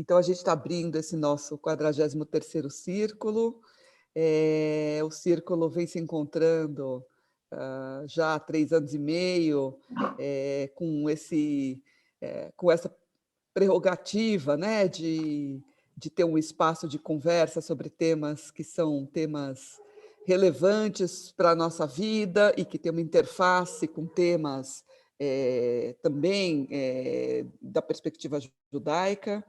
Então, a gente está abrindo esse nosso 43º Círculo. O Círculo vem se encontrando já há 3 anos e meio, com essa prerrogativa, né, de ter um espaço de conversa sobre temas que são temas relevantes para a nossa vida e que tem uma interface com temas também da perspectiva judaica.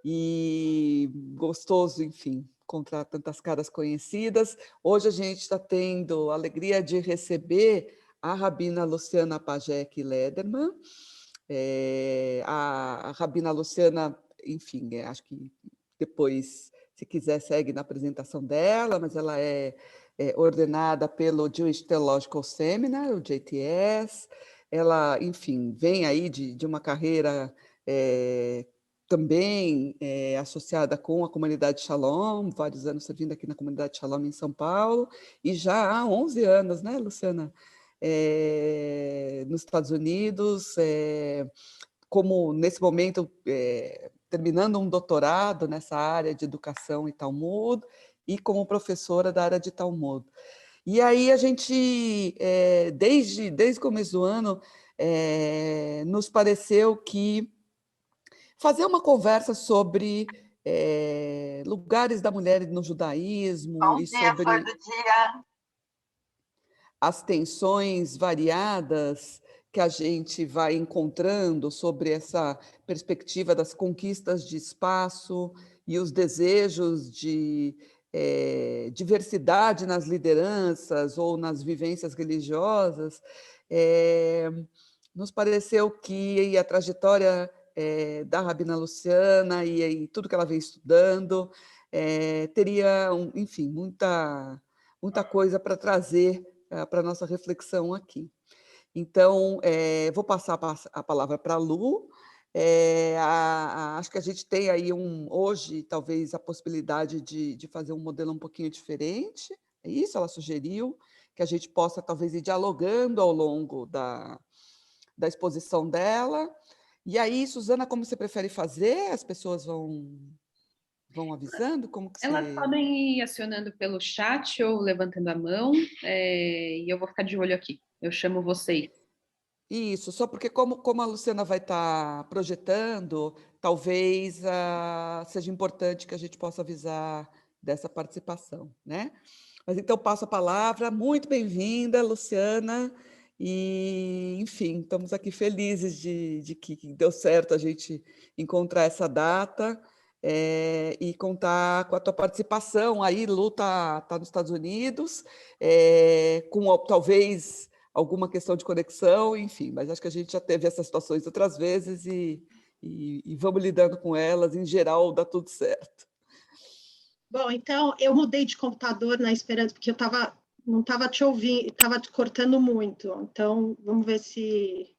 E gostoso, enfim, encontrar tantas caras conhecidas. Hoje a gente está tendo a alegria de receber a rabina Luciana Pajek Lederman. A rabina Luciana, enfim, acho que depois, se quiser, segue na apresentação dela, mas ela é ordenada pelo Jewish Theological Seminar, o JTS. Ela, enfim, vem aí de uma carreira também associada com a comunidade Shalom, vários anos servindo aqui na comunidade Shalom em São Paulo, e já há 11 anos, né, Luciana? Nos Estados Unidos, como nesse momento terminando um doutorado nessa área de educação e Talmud, e como professora da área de Talmud. E aí a gente, desde o começo do ano, nos pareceu que fazer uma conversa sobre lugares da mulher no judaísmo e sobre as tensões variadas que a gente vai encontrando sobre essa perspectiva das conquistas de espaço e os desejos de diversidade nas lideranças ou nas vivências religiosas, nos pareceu que a trajetória da Rabina Luciana e tudo que ela vem estudando teria, enfim, muita coisa para trazer para a nossa reflexão aqui. Então, vou passar a palavra para a Lu. Acho que a gente tem aí hoje, talvez, a possibilidade de fazer um modelo um pouquinho diferente. É isso, ela sugeriu, que a gente possa, talvez, ir dialogando ao longo da exposição dela. E aí, Suzana, como você prefere fazer? As pessoas vão avisando? Como que Elas você... podem ir acionando pelo chat ou levantando a mão, e eu vou ficar de olho aqui. Eu chamo vocês. Isso, só porque como a Luciana vai estar projetando, talvez seja importante que a gente possa avisar dessa participação, né? Mas então passo a palavra, muito bem-vinda, Luciana, e, enfim, estamos aqui felizes de que deu certo a gente encontrar essa data e contar com a tua participação. Aí, Lu está nos Estados Unidos, talvez alguma questão de conexão, enfim, mas acho que a gente já teve essas situações outras vezes e vamos lidando com elas, em geral dá tudo certo. Bom, então, eu mudei de computador na esperança, porque eu não estava te ouvindo, estava te cortando muito, então vamos ver se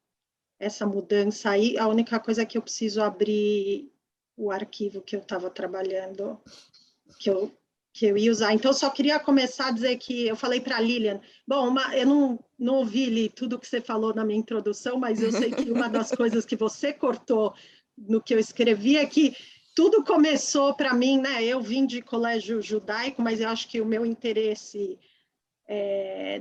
essa mudança aí, a única coisa é que eu preciso abrir o arquivo que eu estava trabalhando, que eu ia usar. Então, só queria começar a dizer que eu falei para a Lilian, bom, eu não ouvi tudo que você falou na minha introdução, mas eu sei que uma das coisas que você cortou no que eu escrevi é que tudo começou para mim, né? Eu vim de colégio judaico, mas eu acho que o meu interesse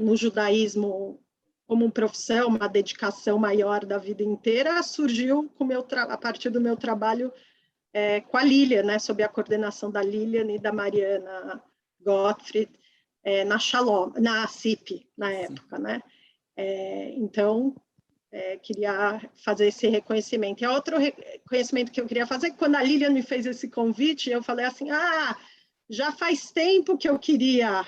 no judaísmo como profissão, uma dedicação maior da vida inteira, surgiu a partir do meu trabalho com a Lilian, né, sob a coordenação da Lilian e da Mariana Gottfried, na Shalom, na CIP, na época, né? Então, queria fazer esse reconhecimento. E outro reconhecimento que eu queria fazer, quando a Lilian me fez esse convite, eu falei assim, já faz tempo que eu queria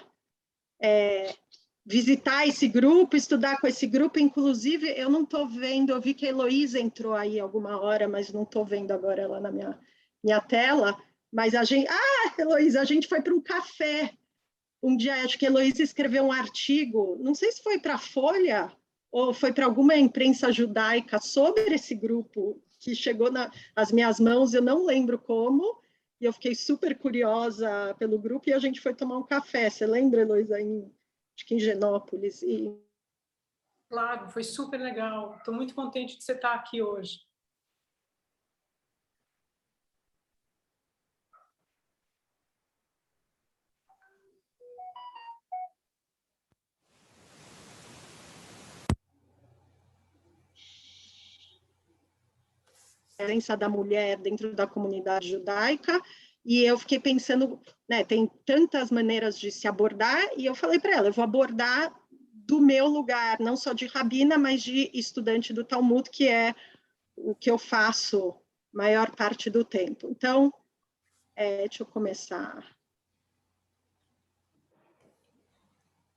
visitar esse grupo, estudar com esse grupo, inclusive, eu não estou vendo, eu vi que a Heloísa entrou aí alguma hora, mas não estou vendo agora ela na minha tela, mas a gente... Heloísa, a gente foi para um café um dia, acho que a Heloísa escreveu um artigo, não sei se foi para a Folha ou foi para alguma imprensa judaica sobre esse grupo que chegou nas minhas mãos, eu não lembro como, e eu fiquei super curiosa pelo grupo e a gente foi tomar um café. Você lembra, Heloísa, acho que em Genópolis? Claro, foi super legal. Estou muito contente de você estar aqui hoje. presença da mulher dentro da comunidade judaica, e eu fiquei pensando, né, tem tantas maneiras de se abordar, e eu falei para ela, eu vou abordar do meu lugar, não só de rabina, mas de estudante do Talmud, que é o que eu faço maior parte do tempo. Então, deixa eu começar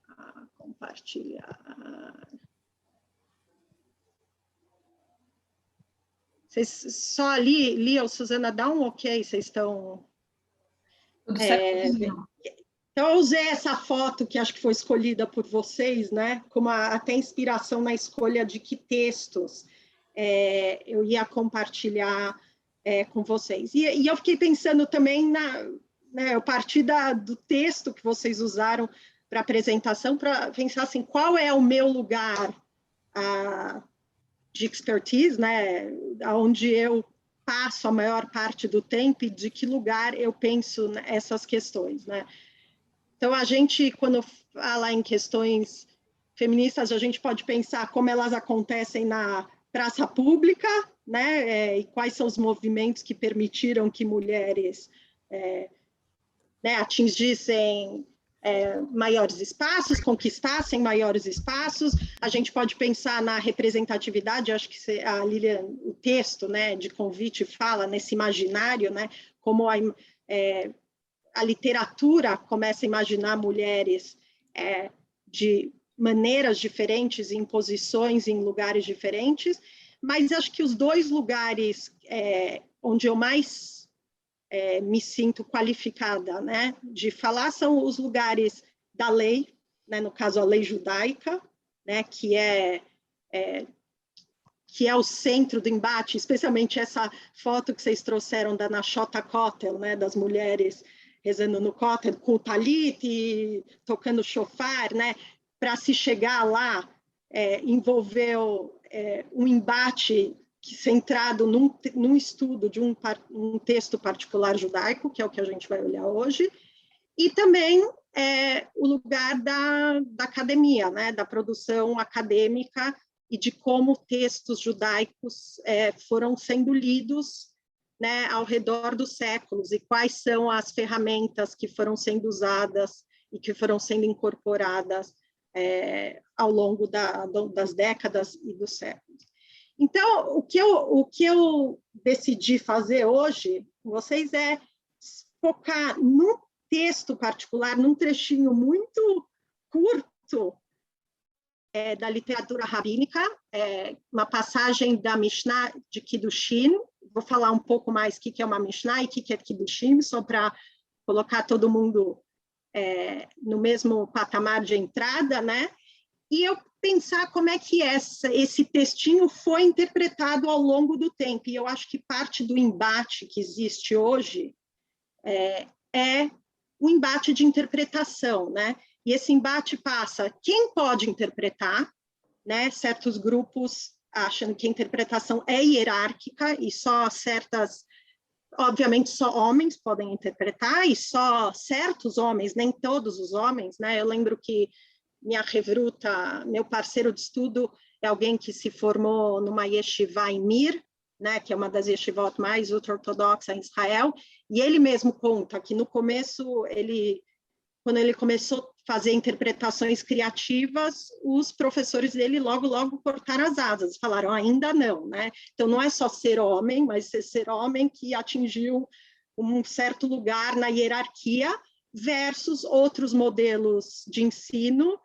a compartilhar. Vocês só ali, Suzana, dá um ok, vocês estão... Tudo certinho. Então, eu usei essa foto, que acho que foi escolhida por vocês, né, como até inspiração na escolha de que textos eu ia compartilhar com vocês. E eu fiquei pensando também, né, a partir do texto que vocês usaram para a apresentação, para pensar assim, qual é o meu lugar de expertise, né, onde eu passo a maior parte do tempo e de que lugar eu penso nessas questões, né. Então, a gente, quando fala em questões feministas, a gente pode pensar como elas acontecem na praça pública, né, e quais são os movimentos que permitiram que mulheres né, atingissem maiores espaços, conquistassem maiores espaços. A gente pode pensar na representatividade, acho que a Lilian, o texto, né, de convite fala nesse imaginário, né, como a literatura começa a imaginar mulheres de maneiras diferentes, em posições, em lugares diferentes, mas acho que os dois lugares onde eu mais me sinto qualificada, né, de falar são os lugares da lei, né, no caso a lei judaica, né, que é o centro do embate, especialmente essa foto que vocês trouxeram da Nashota Kotel, né, das mulheres rezando no Kotel com o talit e tocando shofar, né, para se chegar lá, envolveu um embate centrado num estudo de um texto particular judaico, que é o que a gente vai olhar hoje, e também o lugar da academia, né, da produção acadêmica e de como textos judaicos foram sendo lidos, né, ao redor dos séculos, e quais são as ferramentas que foram sendo usadas e que foram sendo incorporadas ao longo das décadas e dos séculos. Então, o que eu decidi fazer hoje com vocês é focar num texto particular, num trechinho muito curto da literatura rabínica, uma passagem da Mishnah de Kiddushin. Vou falar um pouco mais o que é uma Mishnah e o que é Kiddushin, só para colocar todo mundo no mesmo patamar de entrada, né? E eu pensar como é que esse textinho foi interpretado ao longo do tempo. E eu acho que parte do embate que existe hoje é o embate de interpretação, né? E esse embate passa quem pode interpretar, né? Certos grupos acham que a interpretação é hierárquica e só obviamente só homens podem interpretar, e só certos homens, nem todos os homens, né? Eu lembro que minha revruta, meu parceiro de estudo, é alguém que se formou numa yeshiva em Mir, né, que é uma das yeshivot mais ultra-ortodoxas em Israel, e ele mesmo conta que no começo, quando ele começou a fazer interpretações criativas, os professores dele logo cortaram as asas, falaram, ainda não, né? Então não é só ser homem, mas ser homem que atingiu um certo lugar na hierarquia versus outros modelos de ensino,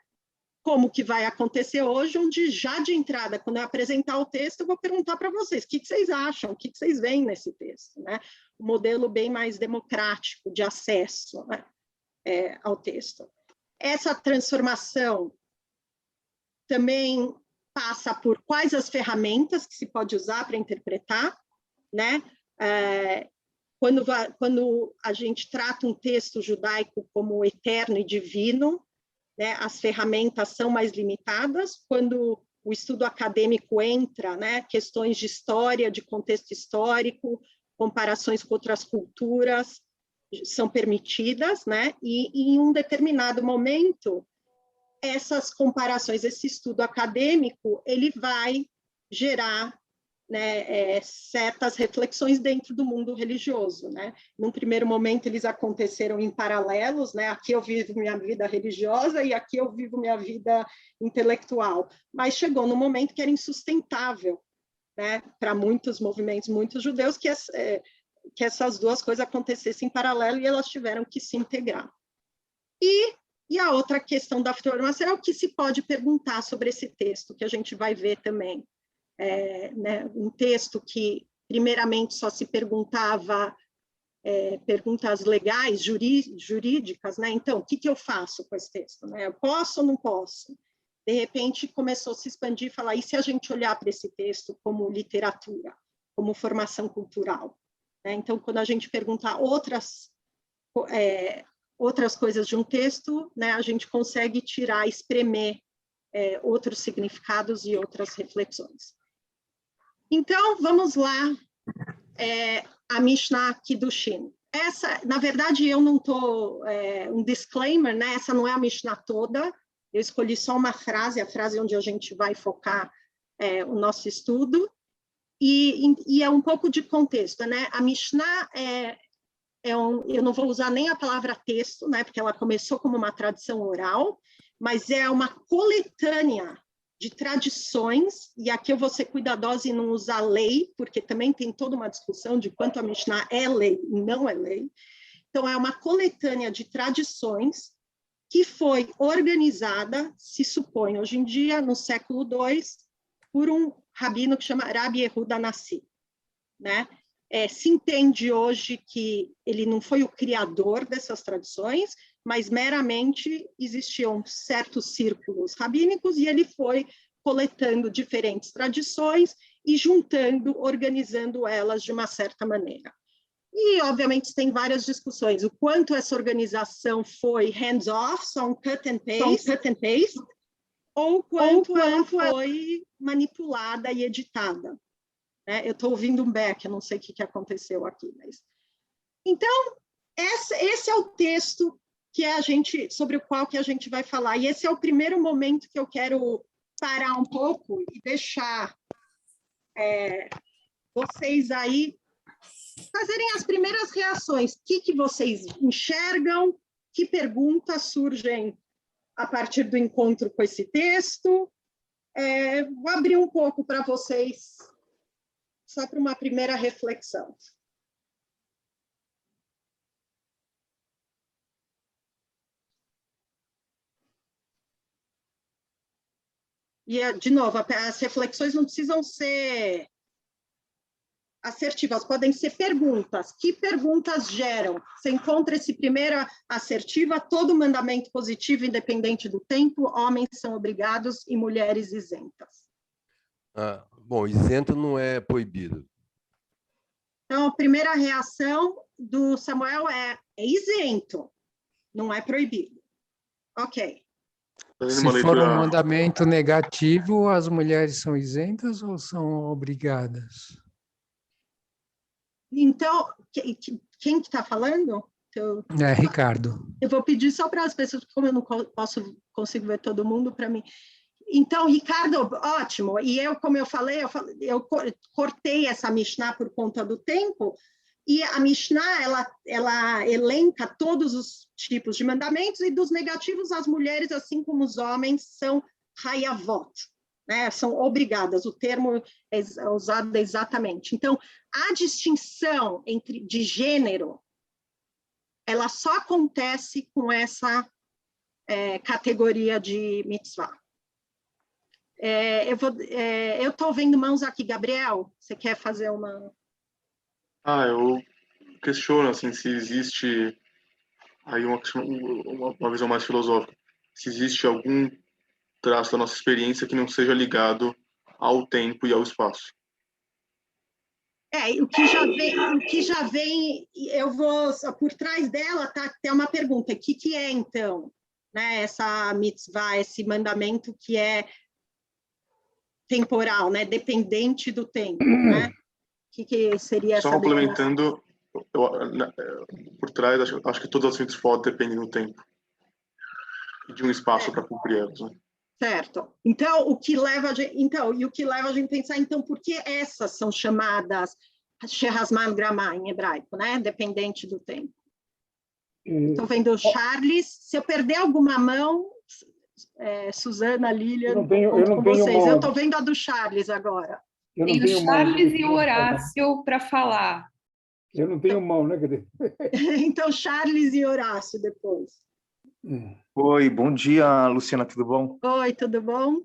como que vai acontecer hoje, onde já de entrada, quando eu apresentar o texto, eu vou perguntar para vocês, o que vocês acham, o que vocês veem nesse texto, né? Um modelo bem mais democrático de acesso, né, ao texto. Essa transformação também passa por quais as ferramentas que se pode usar para interpretar, né? Quando a gente trata um texto judaico como eterno e divino, né, as ferramentas são mais limitadas. Quando o estudo acadêmico entra, né, questões de história, de contexto histórico, comparações com outras culturas são permitidas, né, e em um determinado momento, essas comparações, esse estudo acadêmico, ele vai gerar né, certas reflexões dentro do mundo religioso, né? Num primeiro momento eles aconteceram em paralelos, né? Aqui eu vivo minha vida religiosa e aqui eu vivo minha vida intelectual, mas chegou num momento que era insustentável, né? Para muitos movimentos, muitos judeus, que essas duas coisas acontecessem em paralelo e elas tiveram que se integrar. E a outra questão da formação é o que se pode perguntar sobre esse texto, que a gente vai ver também. Né, um texto que, primeiramente, só se perguntava perguntas legais, jurídicas, né? Então, o que eu faço com esse texto? Né? Eu posso ou não posso? De repente, começou a se expandir e falar, e se a gente olhar para esse texto como literatura, como formação cultural? Né? Então, quando a gente perguntar outras coisas de um texto, né, a gente consegue tirar, espremer outros significados e outras reflexões. Então, vamos lá, a Mishnah Kiddushin. Essa, na verdade, eu não estou, um disclaimer, né? Essa não é a Mishnah toda, eu escolhi só uma frase, a frase onde a gente vai focar o nosso estudo, e é um pouco de contexto, né? A Mishnah eu não vou usar nem a palavra texto, né? Porque ela começou como uma tradição oral, mas é uma coletânea de tradições, e aqui eu vou ser cuidadosa em não usar lei, porque também tem toda uma discussão de quanto a Mishnah é lei e não é lei. Então, é uma coletânea de tradições que foi organizada, se supõe hoje em dia, no século II, por um rabino que chama Rabbi Yehuda Nassi, né? Se entende hoje que ele não foi o criador dessas tradições, mas meramente existiam certos círculos rabínicos e ele foi coletando diferentes tradições e juntando, organizando elas de uma certa maneira. E, obviamente, tem várias discussões. O quanto essa organização foi hands-off, só um cut and paste, ou quanto ela foi manipulada e editada. Eu estou ouvindo um back, eu não sei o que aconteceu aqui. Mas... Então, esse é o texto sobre o qual que a gente vai falar. E esse é o primeiro momento que eu quero parar um pouco e deixar vocês aí fazerem as primeiras reações. O que vocês enxergam? Que perguntas surgem a partir do encontro com esse texto? Vou abrir um pouco para vocês, só para uma primeira reflexão. E, de novo, as reflexões não precisam ser assertivas, podem ser perguntas. Que perguntas geram? Você encontra esse primeiro assertiva, todo mandamento positivo, independente do tempo, homens são obrigados e mulheres isentas. Bom, isento não é proibido. Então, a primeira reação do Samuel é isento, não é proibido. Ok. Se for um mandamento negativo, as mulheres são isentas ou são obrigadas? Então, quem que está falando? Ricardo. Eu vou pedir só para as pessoas, como eu não consigo ver todo mundo, para mim. Então, Ricardo, ótimo. E como eu falei, eu cortei essa Mishnah por conta do tempo, e a Mishnah, ela elenca todos os tipos de mandamentos, e dos negativos, as mulheres, assim como os homens, são hayavot, né? São obrigadas, o termo é usado exatamente. Então, a distinção de gênero, ela só acontece com essa categoria de mitzvah. Eu estou vendo mãos aqui. Gabriel, você quer fazer uma... Eu questiono assim, se existe aí uma visão mais filosófica, se existe algum traço da nossa experiência que não seja ligado ao tempo e ao espaço. O que já vem, eu vou, por trás dela tem uma pergunta, o que é então, né, essa mitzvah, esse mandamento que é temporal, né, dependente do tempo, né? O que seria essa... Só complementando, por trás, acho que todas as mitzvot dependem do tempo e de um espaço para cumprir elas, né? Certo. Então, o que leva a gente a pensar, então, por que essas são chamadas Shehazman Gramá em hebraico, né? Dependente do tempo. Estou vendo o Charles. Se eu perder alguma mão, Suzana, Lilian, eu não tenho vocês. mão. Eu estou vendo a do Charles agora. Tem o Charles e o Horácio para falar. Eu não tenho mão, né? Então, Charles e Horácio depois. Oi, bom dia, Luciana, tudo bom? Oi, tudo bom?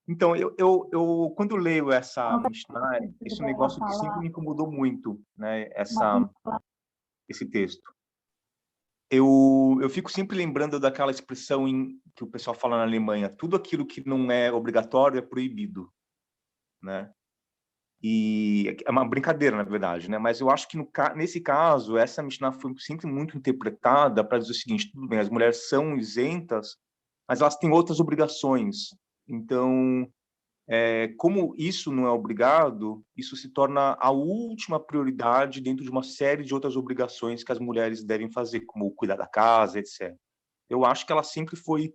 Então, eu quando leio essa Mishnah, esse é um negócio que sempre me incomodou muito, né? Esse texto. Eu fico sempre lembrando daquela expressão que o pessoal fala na Alemanha: tudo aquilo que não é obrigatório é proibido, né? E é uma brincadeira, na verdade, né? Mas eu acho que nesse caso, essa Mishnah foi sempre muito interpretada para dizer o seguinte: tudo bem, as mulheres são isentas, mas elas têm outras obrigações. Então, como isso não é obrigado, isso se torna a última prioridade dentro de uma série de outras obrigações que as mulheres devem fazer, como cuidar da casa, etc. Eu acho que ela sempre foi,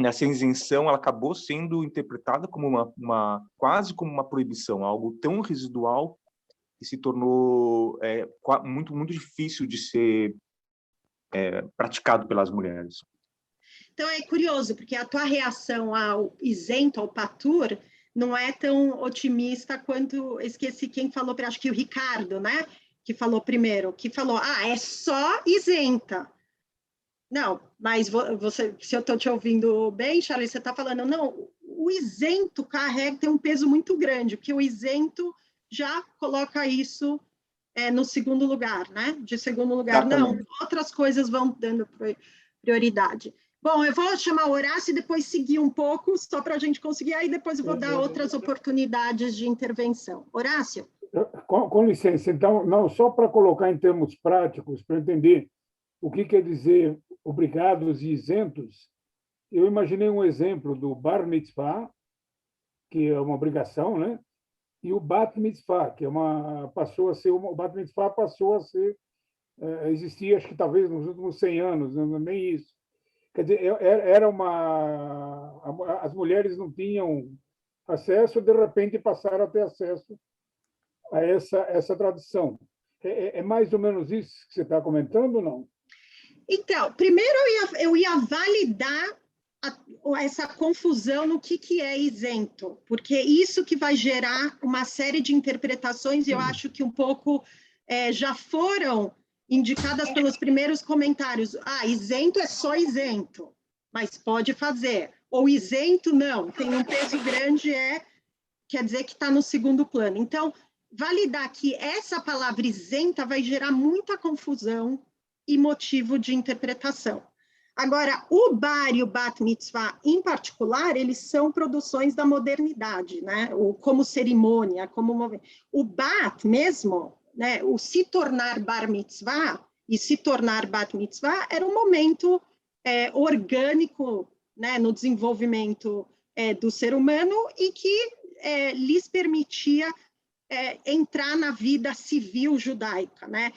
essa isenção, ela acabou sendo interpretada como quase como uma proibição, algo tão residual que se tornou muito, muito difícil de ser praticado pelas mulheres. Então, é curioso, porque a tua reação ao isento, ao patur, não é tão otimista quanto, esqueci quem falou, acho que o Ricardo, né? Que falou primeiro, que falou, é só isenta. Não, mas você, se eu estou te ouvindo bem, Charles, você está falando, não, o isento tem um peso muito grande, porque o isento já coloca isso no segundo lugar, né? De segundo lugar, não, outras coisas vão dando prioridade. Bom, eu vou chamar o Horácio e depois seguir um pouco, só para a gente conseguir, aí depois eu vou dar outras oportunidades de intervenção. Horácio? Com licença, então, não, só para colocar em termos práticos, para entender o que quer dizer obrigados e isentos, eu imaginei um exemplo do Bar Mitzvah, que é uma obrigação, né? E o Bat Mitzvah, que passou a ser, existia, acho que talvez nos últimos 100 anos, nem isso. Quer dizer, as mulheres não tinham acesso, de repente passaram a ter acesso a essa tradição. É mais ou menos isso que você está comentando ou não? Então, primeiro eu ia validar essa confusão no que é isento, porque isso que vai gerar uma série de interpretações, e eu acho que um pouco já foram indicadas pelos primeiros comentários. Isento é só isento, mas pode fazer. Ou isento, não, tem um peso grande, quer dizer que está no segundo plano. Então, validar que essa palavra isenta vai gerar muita confusão e motivo de interpretação. Agora, o bar e o bat mitzvah, em particular, eles são produções da modernidade, né? Como cerimônia, o bat mesmo, né? O se tornar bar mitzvah e se tornar bat mitzvah era um momento orgânico, né? No desenvolvimento do ser humano e que lhes permitia entrar na vida civil judaica, né?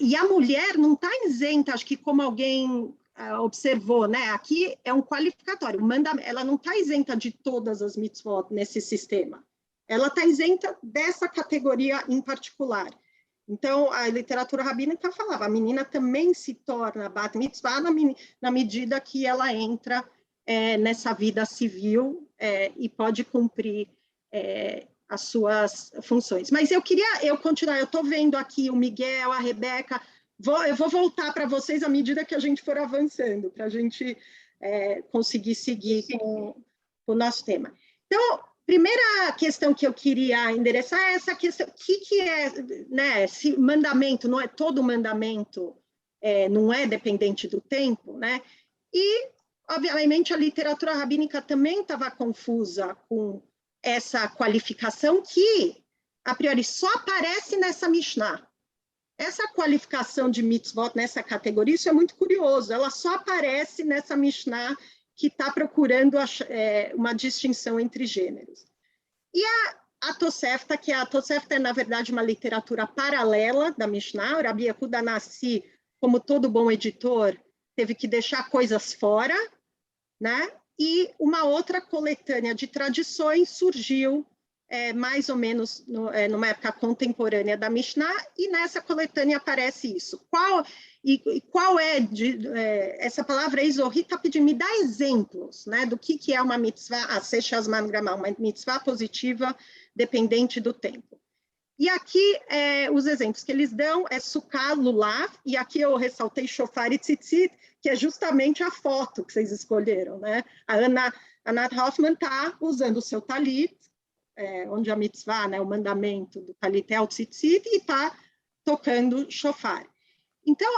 E a mulher não está isenta, acho que como alguém observou, né? Aqui é um qualificatório, ela não está isenta de todas as mitzvot nesse sistema, ela está isenta dessa categoria em particular. Então, a literatura rabínica falava, a menina também se torna bat mitzvah na medida que ela entra nessa vida civil e pode cumprir as suas funções. Mas eu continuar, eu estou vendo aqui o Miguel, a Rebeca, eu vou voltar para vocês à medida que a gente for avançando, para a gente conseguir seguir com o nosso tema. Então, primeira questão que eu queria endereçar é essa questão, o que é, né, se mandamento, não é todo mandamento, não é dependente do tempo, né? E, obviamente, a literatura rabínica também estava confusa com essa qualificação que, a priori, só aparece nessa Mishnah. Essa qualificação de mitzvot nessa categoria, isso é muito curioso, ela só aparece nessa Mishnah que está procurando uma distinção entre gêneros. E a Tosefta, que a Tosefta é, na verdade, uma literatura paralela da Mishnah, o Rabi Yehuda Hanassi, como todo bom editor, teve que deixar coisas fora, né? E uma outra coletânea de tradições surgiu mais ou menos numa época contemporânea da Mishnah, e nessa coletânea aparece isso. Qual é essa palavra Eizorri está pedindo, me dá exemplos, né, do que é uma mitzvah, uma mitzvah positiva dependente do tempo. E aqui, os exemplos que eles dão é Sukkah, Lulav, e aqui eu ressaltei Shofar e Tzitzit, que é justamente a foto que vocês escolheram, né? A Anat Hoffman está usando o seu talit, onde a mitzvah, né, o mandamento do talit é o Tzitzit, e está tocando Shofar. Então,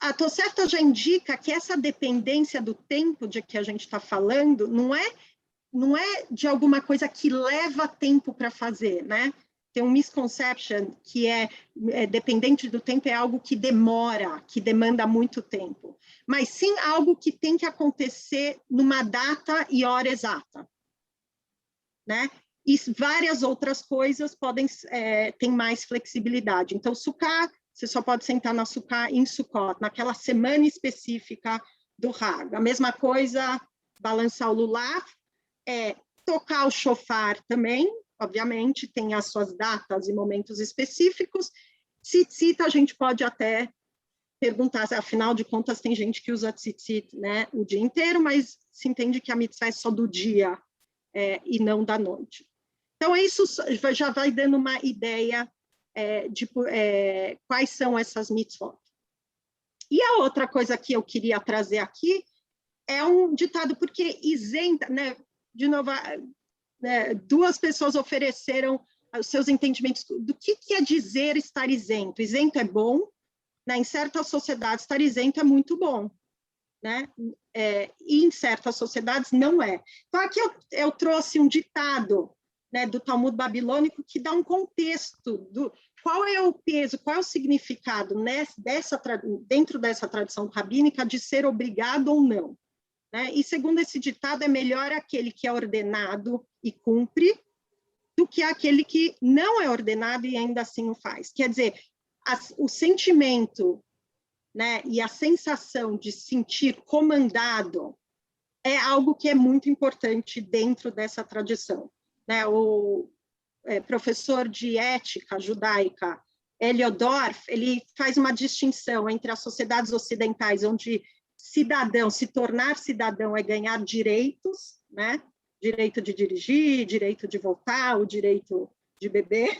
a Tosefta já indica que essa dependência do tempo de que a gente está falando não é de alguma coisa que leva tempo para fazer, né? Tem um misconception que é dependente do tempo, é algo que demora, que demanda muito tempo. Mas sim algo que tem que acontecer numa data e hora exata, né? E várias outras coisas têm mais flexibilidade. Então, Sukkah, você só pode sentar na Sukkah em Sukkot, naquela semana específica do Hag. A mesma coisa, balançar o Lulav, tocar o Shofar também, obviamente, tem as suas datas e momentos específicos. Tzitzit, a gente pode até perguntar, afinal de contas, tem gente que usa tzitzit, né, o dia inteiro, mas se entende que a mitzvah é só do dia e não da noite. Então, isso já vai dando uma ideia de quais são essas mitzvot. E a outra coisa que eu queria trazer aqui é um ditado, porque isenta, né, de novo, duas pessoas ofereceram os seus entendimentos do que quer dizer estar isento. Isento é bom, né? Em certas sociedades estar isento é muito bom, né? E em certas sociedades não é. Então aqui eu trouxe um ditado, né, do Talmud babilônico que dá um contexto do qual é o peso, qual é o significado dentro dessa tradição rabínica de ser obrigado ou não. Né? E segundo esse ditado, é melhor aquele que é ordenado e cumpre do que aquele que não é ordenado e ainda assim o faz. Quer dizer, o sentimento, né, e a sensação de sentir comandado é algo que é muito importante dentro dessa tradição. Né? O professor de ética judaica, Eliodorf, ele faz uma distinção entre as sociedades ocidentais, onde se tornar cidadão é ganhar direitos, né? Direito de dirigir, direito de votar, o direito de beber,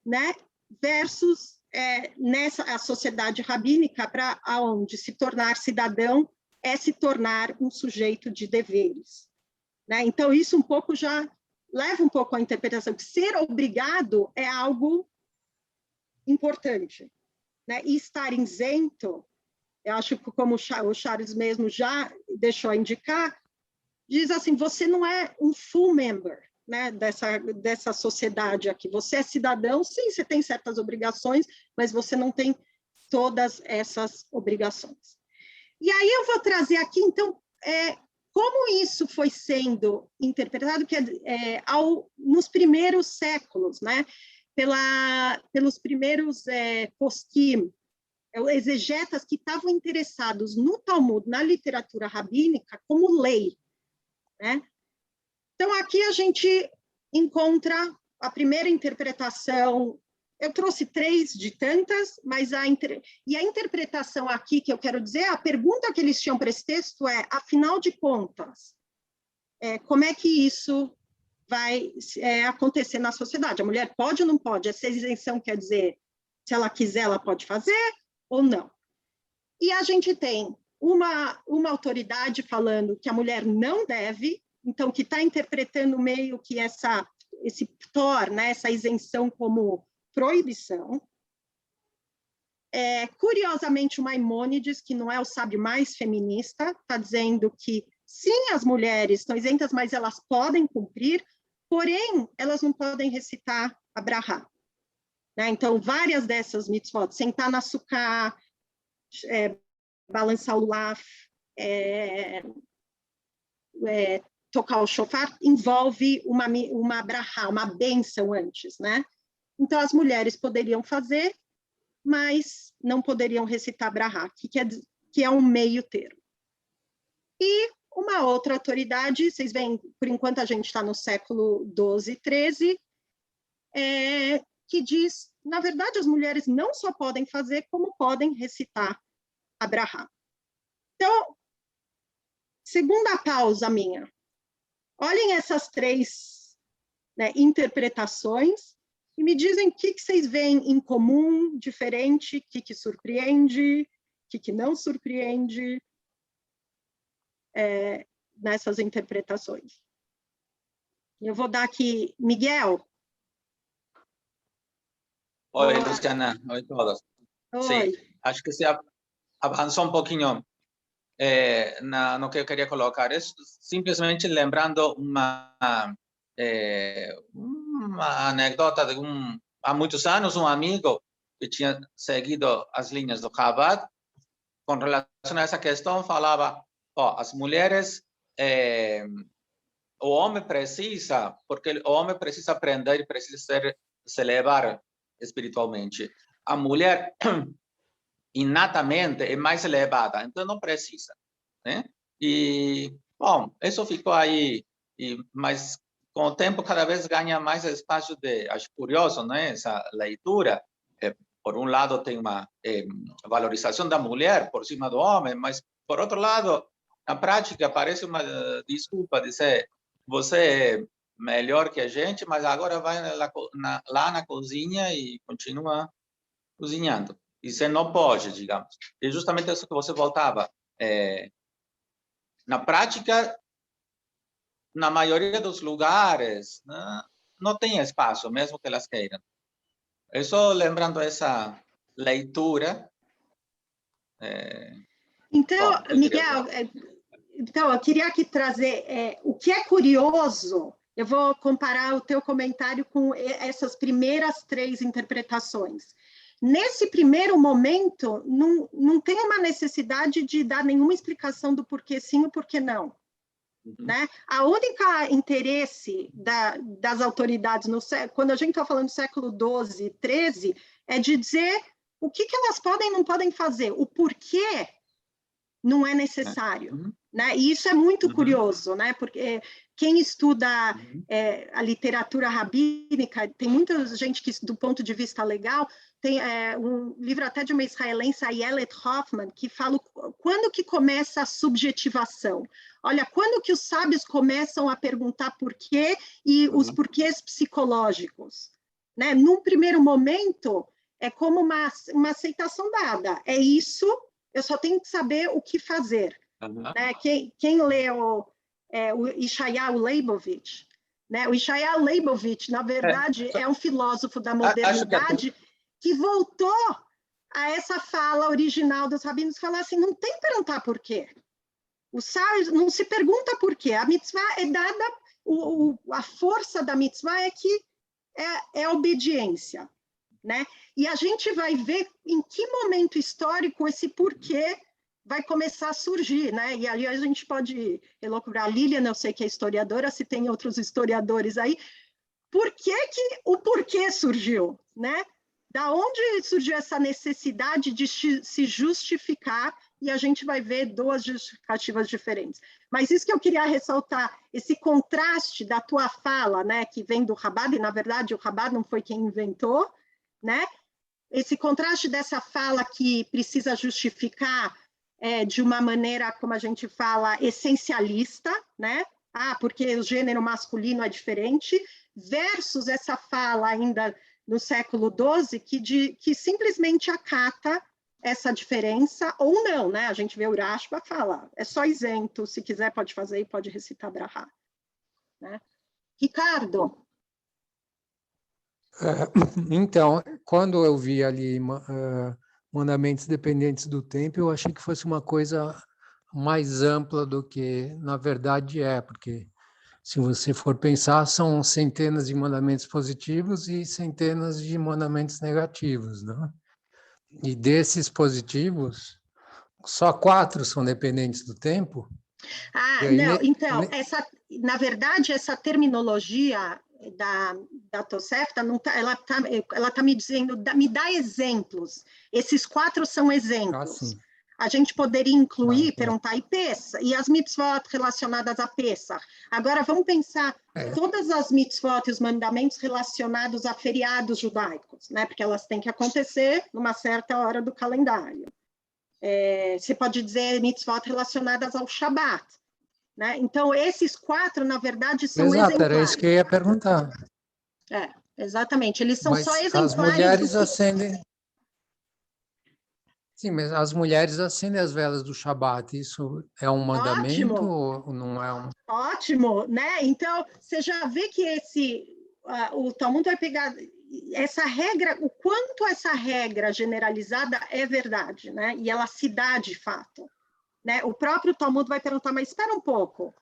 né? Versus a sociedade rabínica, onde se tornar cidadão é se tornar um sujeito de deveres, né? Então, isso um pouco já leva um pouco à interpretação que ser obrigado é algo importante, né? E estar isento, eu acho que como o Charles mesmo já deixou a indicar, diz assim, você não é um full member, né, dessa sociedade aqui. Você é cidadão, sim, você tem certas obrigações, mas você não tem todas essas obrigações. E aí eu vou trazer aqui, então, como isso foi sendo interpretado nos primeiros séculos, né, pelos primeiros poskim, exegetas que estavam interessados no Talmud, na literatura rabínica, como lei. Né? Então, aqui a gente encontra a primeira interpretação, eu trouxe 3 de tantas, mas a interpretação aqui que eu quero dizer, a pergunta que eles tinham para esse texto afinal de contas, como é que isso vai acontecer na sociedade? A mulher pode ou não pode? Essa isenção quer dizer, se ela quiser, ela pode fazer ou não? E a gente tem uma autoridade falando que a mulher não deve, então que está interpretando meio que esse ptor, né, essa isenção como proibição. Curiosamente, o Maimônides, que não é o sábio mais feminista, está dizendo que sim, as mulheres estão isentas, mas elas podem cumprir, porém, elas não podem recitar a brahá. Né? Então, várias dessas mitzvot, sentar na sukkah, balançar o lulav, tocar o shofar, envolve uma brahá, uma bênção antes, né? Então, as mulheres poderiam fazer, mas não poderiam recitar brahá, que é um meio termo. E uma outra autoridade, vocês veem, por enquanto a gente está no século XII, XIII, que diz, na verdade, as mulheres não só podem fazer, como podem recitar a Brahá. Então, segunda pausa minha. Olhem essas três, né, interpretações e me dizem o que vocês veem em comum, diferente, o que surpreende, o que não surpreende nessas interpretações. Eu vou dar aqui, Miguel. Oi, Luciana. Oi, todos. Oi. Sim, acho que se avançou um pouquinho no que eu queria colocar. É simplesmente lembrando uma anedota de há muitos anos, um amigo que tinha seguido as linhas do Chabad, com relação a essa questão, falava, as mulheres, o homem precisa, porque o homem precisa aprender, precisa se elevar espiritualmente. A mulher, inatamente, é mais elevada, então não precisa, né? E, bom, isso ficou aí, mas com o tempo cada vez ganha mais espaço acho curioso, né, essa leitura. Por um lado tem uma valorização da mulher por cima do homem, mas por outro lado, na prática parece uma desculpa dizer, você é melhor que a gente, mas agora vai lá na cozinha e continua cozinhando. E você não pode, digamos. É justamente isso que você voltava. Na prática, na maioria dos lugares, né, não tem espaço, mesmo que elas queiram. Eu só lembrando essa leitura. Então, Miguel, eu queria aqui trazer o que é curioso. Eu vou comparar o teu comentário com essas primeiras três interpretações. Nesse primeiro momento, não tem uma necessidade de dar nenhuma explicação do porquê sim ou porquê não. Né? A única interesse das autoridades, quando a gente está falando do século XII, XIII, é de dizer o que elas podem e não podem fazer, o porquê não é necessário. Né? E isso é muito curioso, né? Porque quem estuda a literatura rabínica, tem muita gente que, do ponto de vista legal, tem um livro até de uma israelense, a Ayelet Hoffman, que fala quando que começa a subjetivação. Olha, quando que os sábios começam a perguntar por quê e os porquês psicológicos. Né? Num primeiro momento, é como uma aceitação dada. É isso, eu só tenho que saber o que fazer. Né? Quem lê o Yeshayahu Leibovitch, né? O Yeshayahu Leibovitch, na verdade, é um filósofo da modernidade que voltou a essa fala original dos rabinos, falar assim, não tem que perguntar por quê. O sábio não se pergunta por quê. A mitzvah é dada, a força da mitzvah é que é a obediência. Né? E a gente vai ver em que momento histórico esse porquê vai começar a surgir, né? E ali a gente pode elucubrar. A Lilian, eu sei que é historiadora, se tem outros historiadores aí, o porquê surgiu, né? Da onde surgiu essa necessidade de se justificar, e a gente vai ver duas justificativas diferentes. Mas isso que eu queria ressaltar, esse contraste da tua fala, né, que vem do Chabad, e na verdade o Chabad não foi quem inventou, né? Esse contraste dessa fala que precisa justificar de uma maneira, como a gente fala, essencialista, né? Porque o gênero masculino é diferente, versus essa fala ainda no século XII, que simplesmente acata essa diferença, ou não, né? A gente vê o Rashba fala, é só isento, se quiser pode fazer e pode recitar Brahá. Né? Ricardo? Então, quando eu vi ali mandamentos dependentes do tempo, eu achei que fosse uma coisa mais ampla do que na verdade porque se você for pensar, são centenas de mandamentos positivos e centenas de mandamentos negativos, né? E desses positivos, só 4 são dependentes do tempo. Não, então, na verdade, essa terminologia da Tosefta, ela tá me dizendo, me dá exemplos. Esses 4 são exemplos. a gente poderia incluir, perguntar, e as mitzvot relacionadas a Pesach? Agora, vamos pensar todas as mitzvot e os mandamentos relacionados a feriados judaicos, né? Porque elas têm que acontecer numa certa hora do calendário. Você pode dizer mitzvot relacionadas ao Shabat, né? Então, esses 4, na verdade, são exemplares. Exato, era isso que eu ia perguntar. Exatamente, eles são Mas só exemplares. as mulheres acendem... Sim, mas as mulheres acendem as velas do Shabat. Isso é um mandamento ou não é um? Ótimo, né? Então, você já vê que o Talmud vai pegar essa regra, o quanto essa regra generalizada é verdade, né? E ela se dá de fato, né? O próprio Talmud vai perguntar, mas espera um pouco,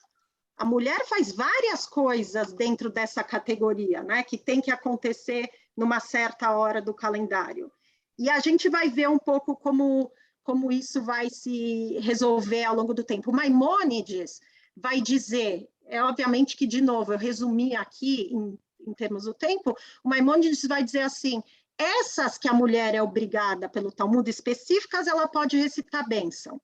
a mulher faz várias coisas dentro dessa categoria, né? Que tem que acontecer numa certa hora do calendário. E a gente vai ver um pouco como isso vai se resolver ao longo do tempo. Maimônides vai dizer, obviamente que, de novo, eu resumi aqui em termos do tempo, o Maimônides vai dizer assim, essas que a mulher é obrigada pelo Talmud específicas, ela pode recitar bênção.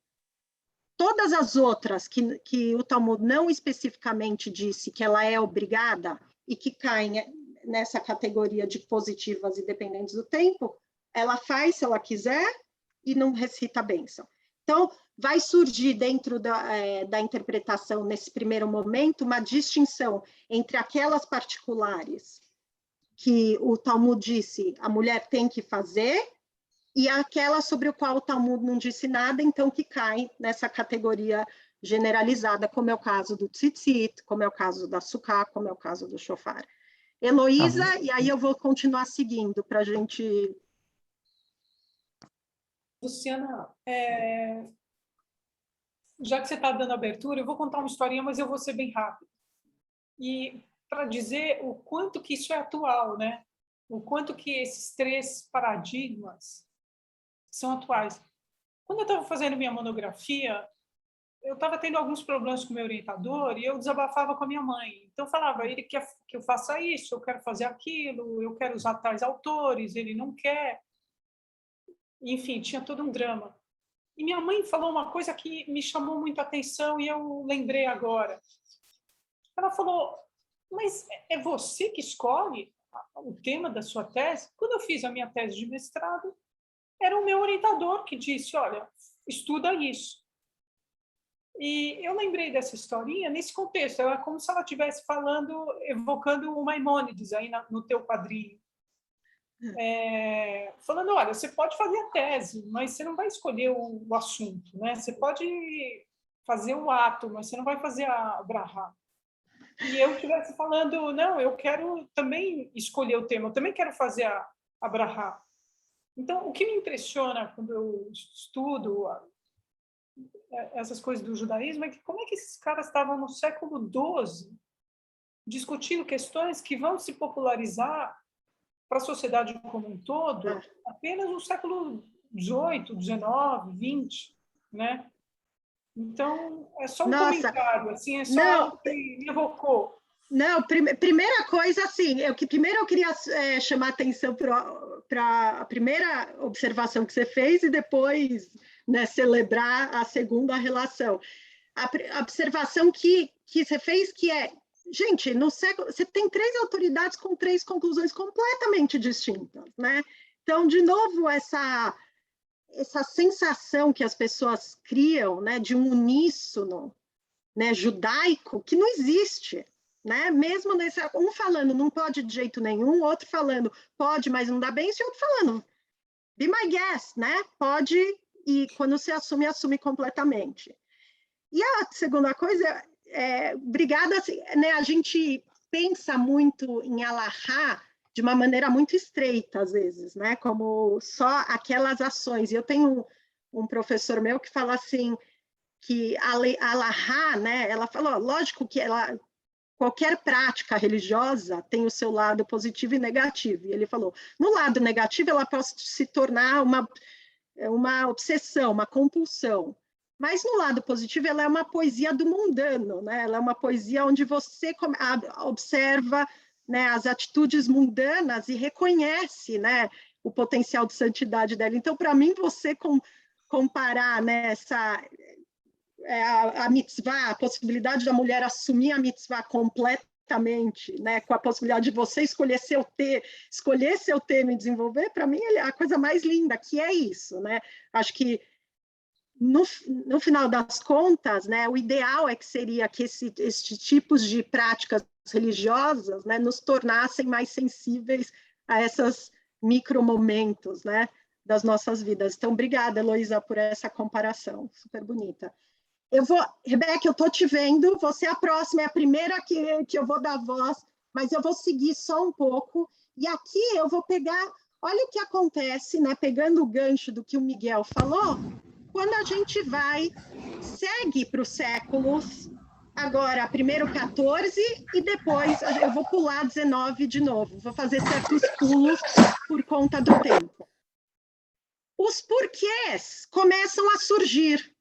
Todas as outras que o Talmud não especificamente disse que ela é obrigada e que caem nessa categoria de positivas e dependentes do tempo, ela faz se ela quiser e não recita a bênção. Então, vai surgir dentro da interpretação, nesse primeiro momento, uma distinção entre aquelas particulares que o Talmud disse a mulher tem que fazer e aquelas sobre o qual o Talmud não disse nada, então que caem nessa categoria generalizada, como é o caso do tzitzit, como é o caso da sukkah, como é o caso do shofar. Heloísa, e aí eu vou continuar seguindo para a gente... Luciana, já que você está dando abertura, eu vou contar uma historinha, mas eu vou ser bem rápido. E para dizer o quanto que isso é atual, né? O quanto que esses 3 paradigmas são atuais. Quando eu estava fazendo minha monografia, eu estava tendo alguns problemas com o meu orientador e eu desabafava com a minha mãe. Então, eu falava, ele quer que eu faça isso, eu quero fazer aquilo, eu quero usar tais autores, ele não quer. Enfim, tinha todo um drama. E minha mãe falou uma coisa que me chamou muito a atenção e eu lembrei agora. Ela falou, mas é você que escolhe o tema da sua tese? Quando eu fiz a minha tese de mestrado, era o meu orientador que disse, olha, estuda isso. E eu lembrei dessa historinha nesse contexto. É como se ela estivesse falando, evocando o Maimônides aí no teu quadrinho. Falando, olha, você pode fazer a tese, mas você não vai escolher o assunto, né? Você pode fazer o ato, mas você não vai fazer a brahá. E eu estivesse falando, não, eu quero também escolher o tema, eu também quero fazer a brahá. Então, o que me impressiona quando eu estudo essas coisas do judaísmo é que como é que esses caras estavam no século XII discutindo questões que vão se popularizar para a sociedade como um todo, apenas no século XVIII, XIX, XX, né? Então, é só um comentário, assim, é só algo que me evocou. Não, primeira coisa, assim, primeiro eu queria chamar a atenção para a primeira observação que você fez e depois, né, celebrar a segunda relação. A observação que você fez que é, gente, no século, você tem 3 autoridades com 3 conclusões completamente distintas, né? Então, de novo, essa sensação que as pessoas criam, né, de um uníssono, né, judaico, que não existe, né? Mesmo um falando não pode de jeito nenhum, outro falando pode, mas não dá bem, e outro falando be my guest, né? Pode, e quando se assume completamente. E a segunda coisa, obrigada, né? A gente pensa muito em alahá de uma maneira muito estreita, às vezes, né? Como só aquelas ações. E eu tenho um professor meu que fala assim, que a alahá, né? Ela falou, lógico que qualquer prática religiosa tem o seu lado positivo e negativo. E ele falou, no lado negativo, ela pode se tornar uma obsessão, uma compulsão. Mas no lado positivo, ela é uma poesia do mundano, né? Ela é uma poesia onde você observa, né, as atitudes mundanas e reconhece, né, o potencial de santidade dela. Então, para mim, você comparar, né, a mitzvah, a possibilidade da mulher assumir a mitzvah completamente, né, com a possibilidade de você escolher seu tema e desenvolver, para mim é a coisa mais linda, que é isso, né? Acho que no final das contas, né, o ideal é que seria que esses tipos de práticas religiosas, né, nos tornassem mais sensíveis a esses micromomentos, né, das nossas vidas. Então, obrigada, Heloísa, por essa comparação, super bonita. Rebeca, eu estou te vendo, você é a próxima, é a primeira que eu vou dar voz, mas eu vou seguir só um pouco, e aqui eu vou pegar, olha o que acontece, né, pegando o gancho do que o Miguel falou, quando a gente segue para os séculos, agora, primeiro 14, e depois eu vou pular 19 de novo, vou fazer certos pulos por conta do tempo. Os porquês começam a surgir,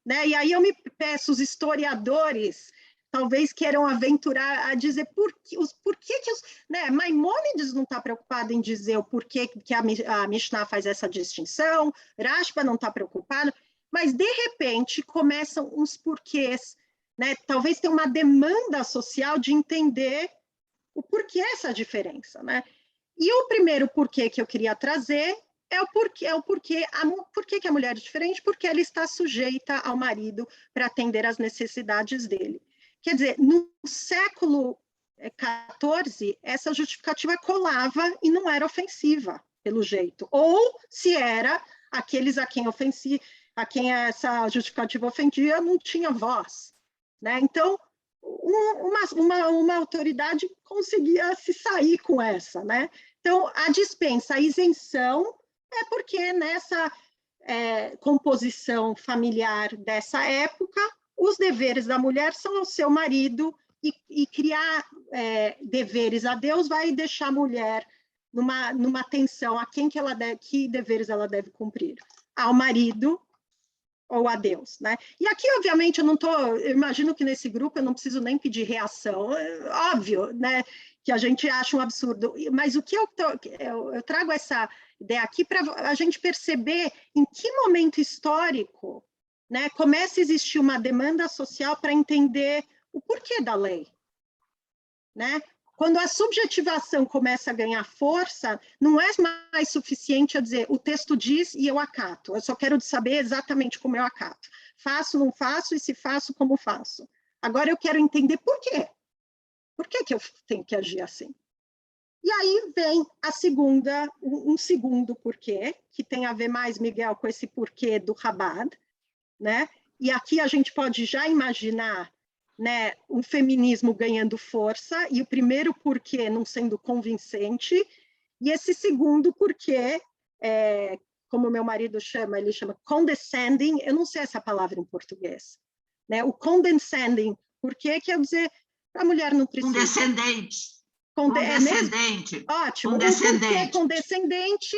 né? E aí eu me peço, os historiadores talvez queiram aventurar a dizer por que né? Maimônides não está preocupado em dizer o porquê que a Mishnah faz essa distinção, Rashba não está preocupado, mas de repente começam uns porquês, né? Talvez tenha uma demanda social de entender o porquê essa diferença, né? E o primeiro porquê que eu queria trazer é o porquê que a mulher é diferente, porque ela está sujeita ao marido para atender às necessidades dele. Quer dizer, no século XIV, essa justificativa colava e não era ofensiva, pelo jeito. Ou, se era, aqueles a quem essa justificativa ofendia não tinha voz, né? Então, uma autoridade conseguia se sair com essa, né? Então, a dispensa, a isenção, é porque nessa composição familiar dessa época, os deveres da mulher são ao seu marido e criar deveres a Deus vai deixar a mulher numa tensão a que deveres ela deve cumprir, ao marido ou a Deus, né? E aqui, obviamente, eu imagino que nesse grupo eu não preciso nem pedir reação, óbvio, né? Que a gente acha um absurdo, mas o que eu trago essa ideia aqui para a gente perceber em que momento histórico, né, começa a existir uma demanda social para entender o porquê da lei, né? Quando a subjetivação começa a ganhar força, não é mais suficiente a dizer o texto diz e eu acato, eu só quero saber exatamente como eu acato. Faço, não faço, e se faço, como faço. Agora eu quero entender por quê. Por que eu tenho que agir assim? E aí vem um segundo porquê, que tem a ver mais, Miguel, com esse porquê do Chabad, né? E aqui a gente pode já imaginar, né, um feminismo ganhando força, e o primeiro porquê não sendo convincente, e esse segundo porquê, como meu marido chama, ele chama condescending, eu não sei essa palavra em português, né? O condescending, porquê quer dizer a mulher não precisa... Condescendente. Condescendente. Ótimo. Condescendente. Condescendente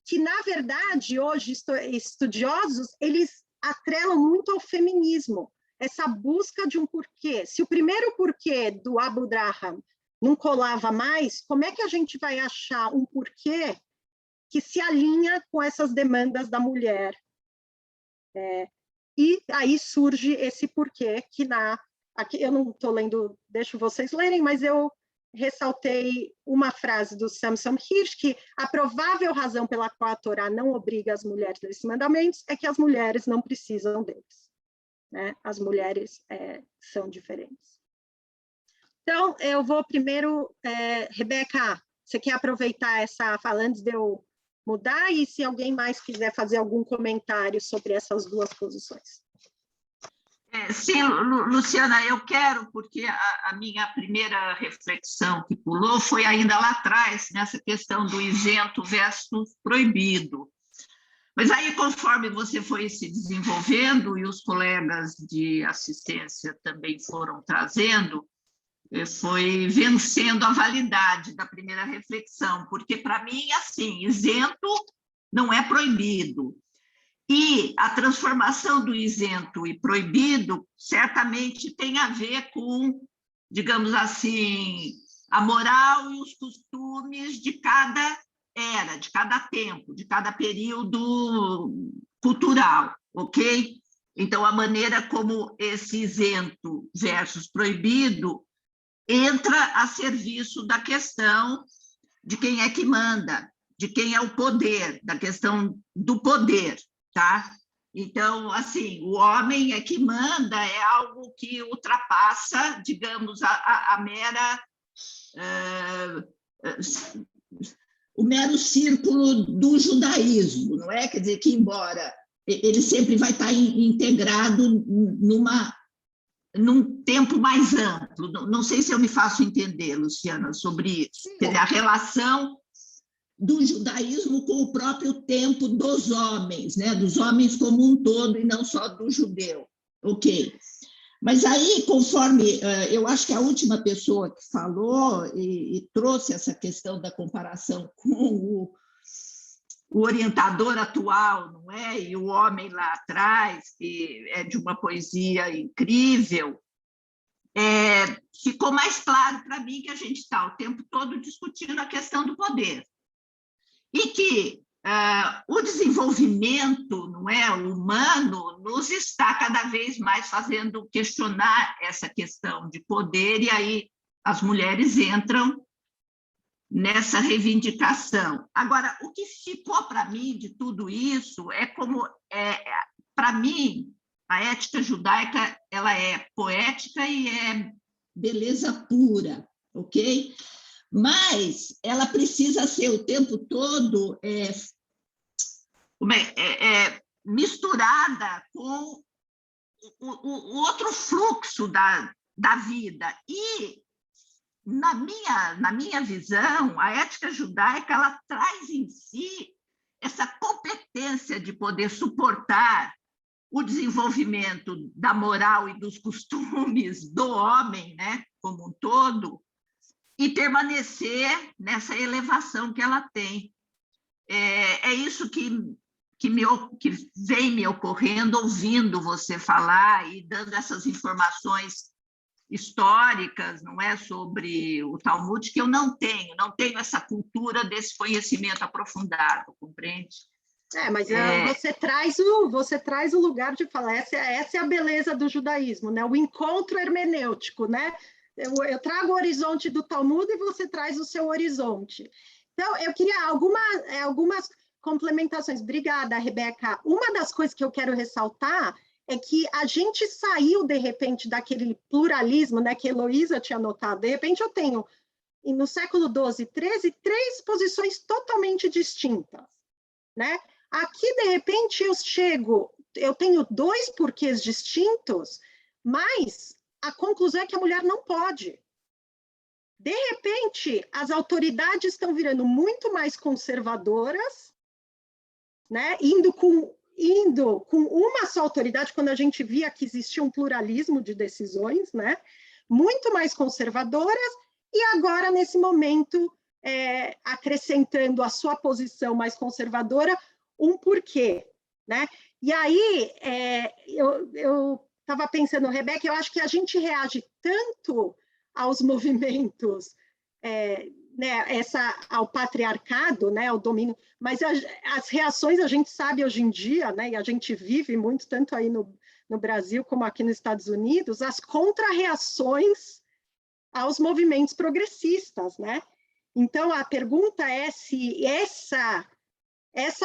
que, na verdade, hoje, estudiosos, eles atrelam muito ao feminismo, essa busca de um porquê. Se o primeiro porquê do Abu Draham não colava mais, como é que a gente vai achar um porquê que se alinha com essas demandas da mulher? E aí surge esse porquê que aqui eu não estou lendo, deixo vocês lerem, mas eu ressaltei uma frase do Samson Hirsch, que a provável razão pela qual a Torá não obriga as mulheres a esses mandamentos é que as mulheres não precisam deles, né? As mulheres são diferentes. Então, eu vou primeiro, Rebeca, você quer aproveitar essa fala antes de eu mudar? E se alguém mais quiser fazer algum comentário sobre essas duas posições. Sim, Luciana, eu quero, porque a minha primeira reflexão que pulou foi ainda lá atrás, nessa questão do isento versus proibido. Mas aí, conforme você foi se desenvolvendo e os colegas de assistência também foram trazendo, foi vencendo a validade da primeira reflexão, porque, para mim, assim, isento não é proibido. E a transformação do isento e proibido certamente tem a ver com, digamos assim, a moral e os costumes de cada era, de cada tempo, de cada período cultural, ok? Então, a maneira como esse isento versus proibido entra a serviço da questão de quem é que manda, de quem é o poder, da questão do poder, tá? Então, assim, o homem é que manda, é algo que ultrapassa, digamos, a mera... o mero círculo do judaísmo, não é? Quer dizer que, embora ele sempre vai estar integrado num tempo mais amplo. Não sei se eu me faço entender, Luciana, sobre isso. Quer dizer, a relação do judaísmo com o próprio tempo dos homens, né? Dos homens como um todo e não só do judeu. Ok. Mas aí, conforme, eu acho que a última pessoa que falou e trouxe essa questão da comparação com o orientador atual, não é? E o homem lá atrás, que é de uma poesia incrível, ficou mais claro para mim que a gente está o tempo todo discutindo a questão do poder. E que o desenvolvimento, não é, humano nos está cada vez mais fazendo questionar essa questão de poder, e aí as mulheres entram nessa reivindicação. Agora, o que ficou para mim de tudo isso é como, para mim, a ética judaica ela é poética e é beleza pura, ok? Mas ela precisa ser o tempo todo misturada com o outro fluxo da vida. E, na minha visão, a ética judaica ela traz em si essa competência de poder suportar o desenvolvimento da moral e dos costumes do homem, né, como um todo, e permanecer nessa elevação que ela tem. É isso que vem me ocorrendo, ouvindo você falar e dando essas informações históricas, não é, sobre o Talmud, que eu não tenho essa cultura desse conhecimento aprofundado, compreende? Mas você traz o lugar de falar, essa é a beleza do judaísmo, né? O encontro hermenêutico, né? Eu trago o horizonte do Talmud e você traz o seu horizonte. Então, eu queria algumas complementações. Obrigada, Rebeca. Uma das coisas que eu quero ressaltar é que a gente saiu, de repente, daquele pluralismo, né, que a Heloísa tinha notado. De repente, eu tenho, no século XII e XIII, 3 posições totalmente distintas, né? Aqui, de repente, eu tenho 2 porquês distintos, mas a conclusão é que a mulher não pode. De repente, as autoridades estão virando muito mais conservadoras, né? Indo com uma só autoridade, quando a gente via que existia um pluralismo de decisões, né? Muito mais conservadoras, e agora, nesse momento, acrescentando a sua posição mais conservadora, um porquê, né? E aí, eu estava pensando, Rebeca, eu acho que a gente reage tanto aos movimentos, né, ao patriarcado, né, ao domínio, mas as reações a gente sabe hoje em dia, né, e a gente vive muito, tanto aí no Brasil como aqui nos Estados Unidos, as contra-reações aos movimentos progressistas, né? Então, a pergunta é se essa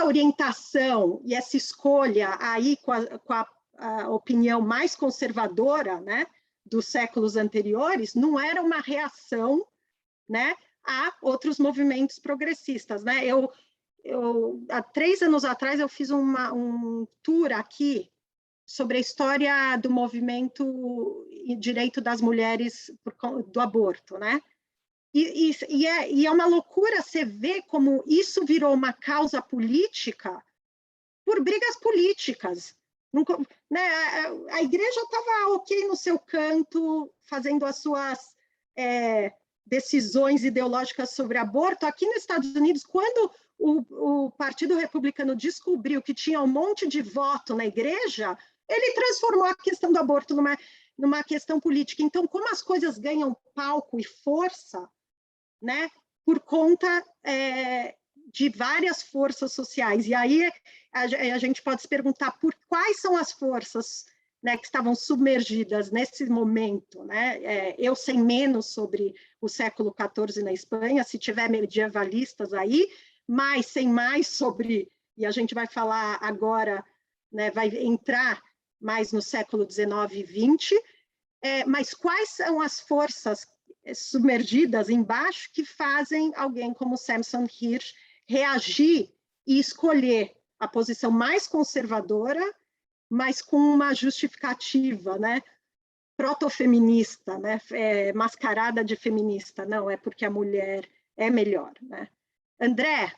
orientação e essa escolha aí com a opinião mais conservadora, né, dos séculos anteriores, não era uma reação, né, a outros movimentos progressistas, né? Há 3 anos atrás, eu fiz um tour aqui sobre a história do movimento e direito das mulheres do aborto, né? E é uma loucura você ver como isso virou uma causa política por brigas políticas. Né? A igreja estava ok no seu canto, fazendo as suas decisões ideológicas sobre aborto. Aqui nos Estados Unidos, quando o Partido Republicano descobriu que tinha um monte de voto na igreja, ele transformou a questão do aborto numa questão política. Então, como as coisas ganham palco e força, né, por conta de várias forças sociais. E aí a gente pode se perguntar por quais são as forças, né, que estavam submergidas nesse momento, né? Eu sei menos sobre o século XIV na Espanha, se tiver medievalistas aí, mas sei mais sobre, e a gente vai falar agora, né, vai entrar mais no século XIX e XX, mas quais são as forças submergidas embaixo que fazem alguém como Samson Hirsch reagir e escolher a posição mais conservadora, mas com uma justificativa, né, protofeminista, né, mascarada de feminista. Não, é porque a mulher é melhor, né? André?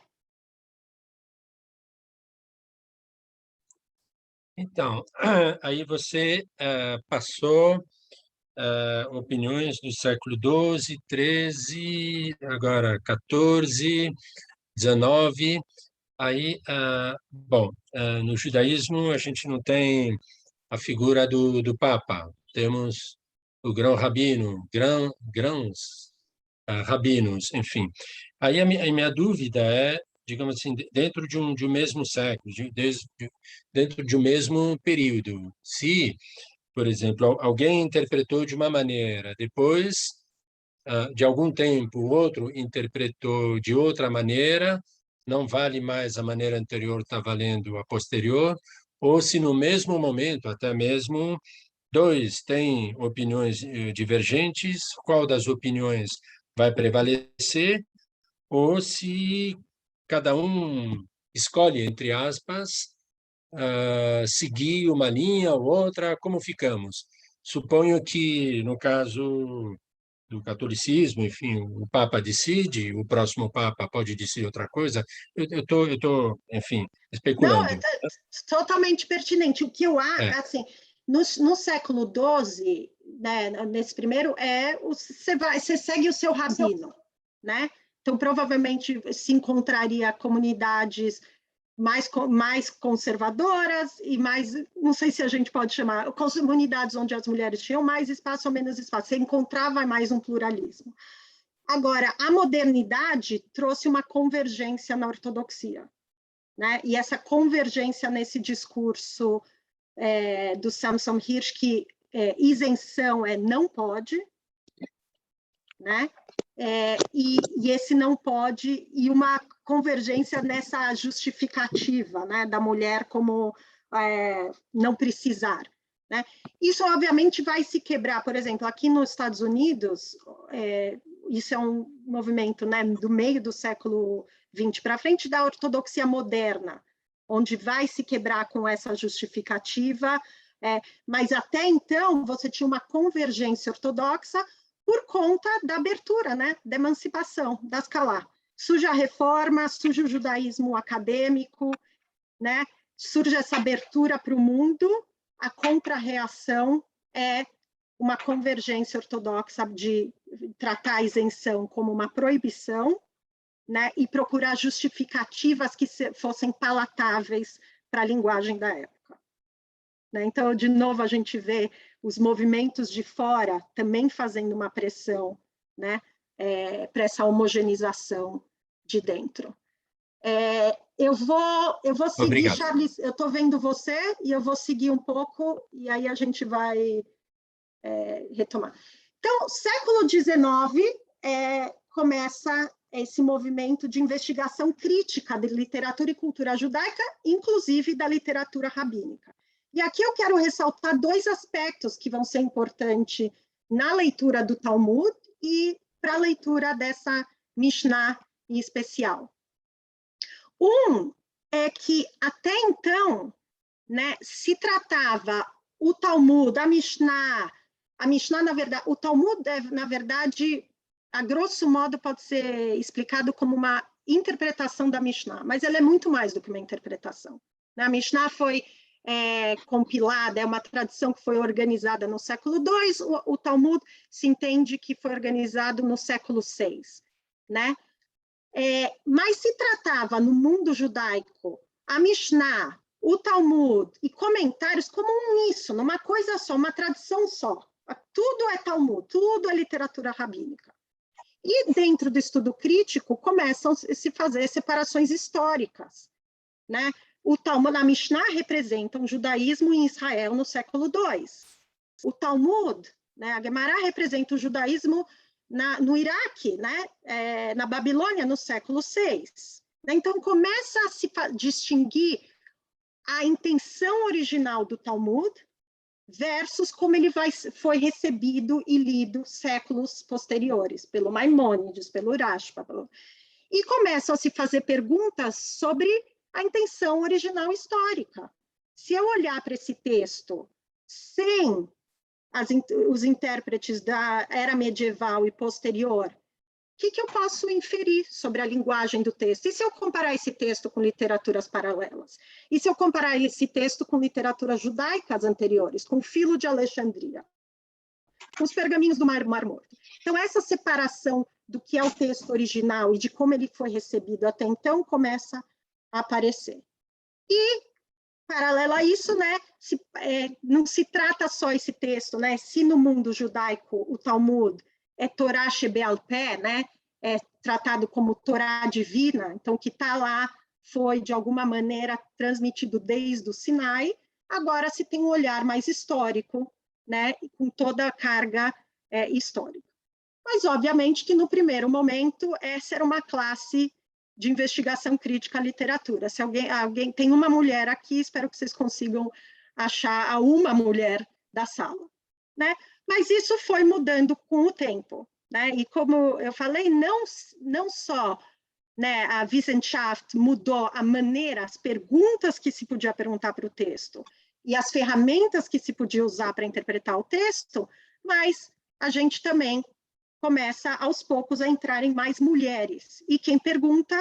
Então, aí você passou opiniões do século XII, XIII, agora XIV, XIX. Aí, bom, no judaísmo a gente não tem a figura do Papa, temos o grão-rabino, grãos rabinos, enfim. Aí a minha dúvida é, digamos assim, dentro de um mesmo século, dentro de um mesmo período, se, por exemplo, alguém interpretou de uma maneira, depois de algum tempo o outro interpretou de outra maneira, não vale mais a maneira anterior, está valendo a posterior, ou se no mesmo momento, até mesmo, dois têm opiniões divergentes, qual das opiniões vai prevalecer, ou se cada um escolhe, entre aspas, seguir uma linha ou outra, como ficamos? Suponho que, no caso do catolicismo, enfim, o Papa decide, o próximo Papa pode decidir outra coisa. Eu tô, enfim, Não, especulando. totalmente pertinente. O que eu acho, assim, no século XII, né, nesse primeiro, você segue o seu rabino, né? Então, provavelmente se encontraria comunidades mais conservadoras e mais, não sei se a gente pode chamar, comunidades onde as mulheres tinham mais espaço ou menos espaço. Você encontrava mais um pluralismo. Agora, a modernidade trouxe uma convergência na ortodoxia, né? E essa convergência nesse discurso do Samson Hirsch, que isenção não pode, né? E esse não pode, e uma convergência nessa justificativa, né, da mulher como não precisar, né? Isso, obviamente, vai se quebrar. Por exemplo, aqui nos Estados Unidos, isso é um movimento, né, do meio do século XX para frente, da ortodoxia moderna, onde vai se quebrar com essa justificativa, mas até então você tinha uma convergência ortodoxa por conta da abertura, né, da emancipação, da escalar. Surge a reforma, surge o judaísmo acadêmico, né, surge essa abertura para o mundo, a contra-reação é uma convergência ortodoxa de tratar a isenção como uma proibição, né, e procurar justificativas que fossem palatáveis para a linguagem da época. Né? Então, de novo, a gente vê os movimentos de fora também fazendo uma pressão, né, para essa homogeneização de dentro. Eu vou seguir, Obrigado. Charles, eu estou vendo você e eu vou seguir um pouco e aí a gente vai retomar. Então, século XIX começa esse movimento de investigação crítica de literatura e cultura judaica, inclusive da literatura rabínica. E aqui eu quero ressaltar dois aspectos que vão ser importantes na leitura do Talmud e para a leitura dessa Mishnah em especial. Um é que, até então, né, se tratava o Talmud, a Mishnah, na verdade, o Talmud, na verdade, a grosso modo, pode ser explicado como uma interpretação da Mishnah, mas ela é muito mais do que uma interpretação. A Mishnah foi compilada, é uma tradição que foi organizada no século II, o Talmud se entende que foi organizado no século VI, né? Mas se tratava no mundo judaico a Mishnah, o Talmud e comentários como isso, numa coisa só, uma tradição só. Tudo é Talmud, tudo é literatura rabínica. E dentro do estudo crítico começam a se fazer separações históricas, né? O Talmud, a Mishnah representa um judaísmo em Israel no século II. O Talmud, né, a Gemara representa o judaísmo no Iraque, né, na Babilônia no século VI. Então começa a se distinguir a intenção original do Talmud versus como ele foi recebido e lido séculos posteriores, pelo Maimônides, pelo Rashba. E começam a se fazer perguntas sobre a intenção original histórica. Se eu olhar para esse texto sem os intérpretes da era medieval e posterior, o que eu posso inferir sobre a linguagem do texto? E se eu comparar esse texto com literaturas paralelas? E se eu comparar esse texto com literaturas judaicas anteriores, com Filo de Alexandria, com os pergaminhos do Mar Morto? Então, essa separação do que é o texto original e de como ele foi recebido até então começa a aparecer. E, paralelo a isso, né, não se trata só esse texto, né? Se no mundo judaico o Talmud é Torá Shebe'al Pé, né? É tratado como Torá divina, então o que está lá foi, de alguma maneira, transmitido desde o Sinai, agora se tem um olhar mais histórico, né? Com toda a carga histórica. Mas, obviamente, que no primeiro momento, essa era uma classe de investigação crítica à literatura. Se alguém tem uma mulher aqui, espero que vocês consigam achar uma mulher da sala, né? Mas isso foi mudando com o tempo, né? E como eu falei, não só, né, a Wissenschaft mudou a maneira, as perguntas que se podia perguntar para o texto e as ferramentas que se podia usar para interpretar o texto, mas a gente também começa, aos poucos, a entrarem mais mulheres. E quem pergunta,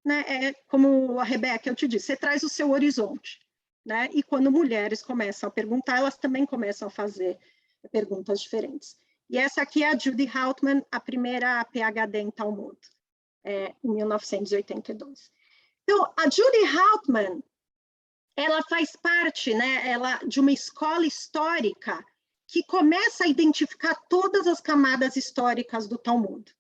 né, é como a Rebeca, eu te disse, você traz o seu horizonte, né? E quando mulheres começam a perguntar, elas também começam a fazer perguntas diferentes. E essa aqui é a Judy Hauptman, a primeira PhD em Talmud, em 1982. Então, a Judy Hauptman, ela faz parte, né, de uma escola histórica que começa a identificar todas as camadas históricas do Talmud,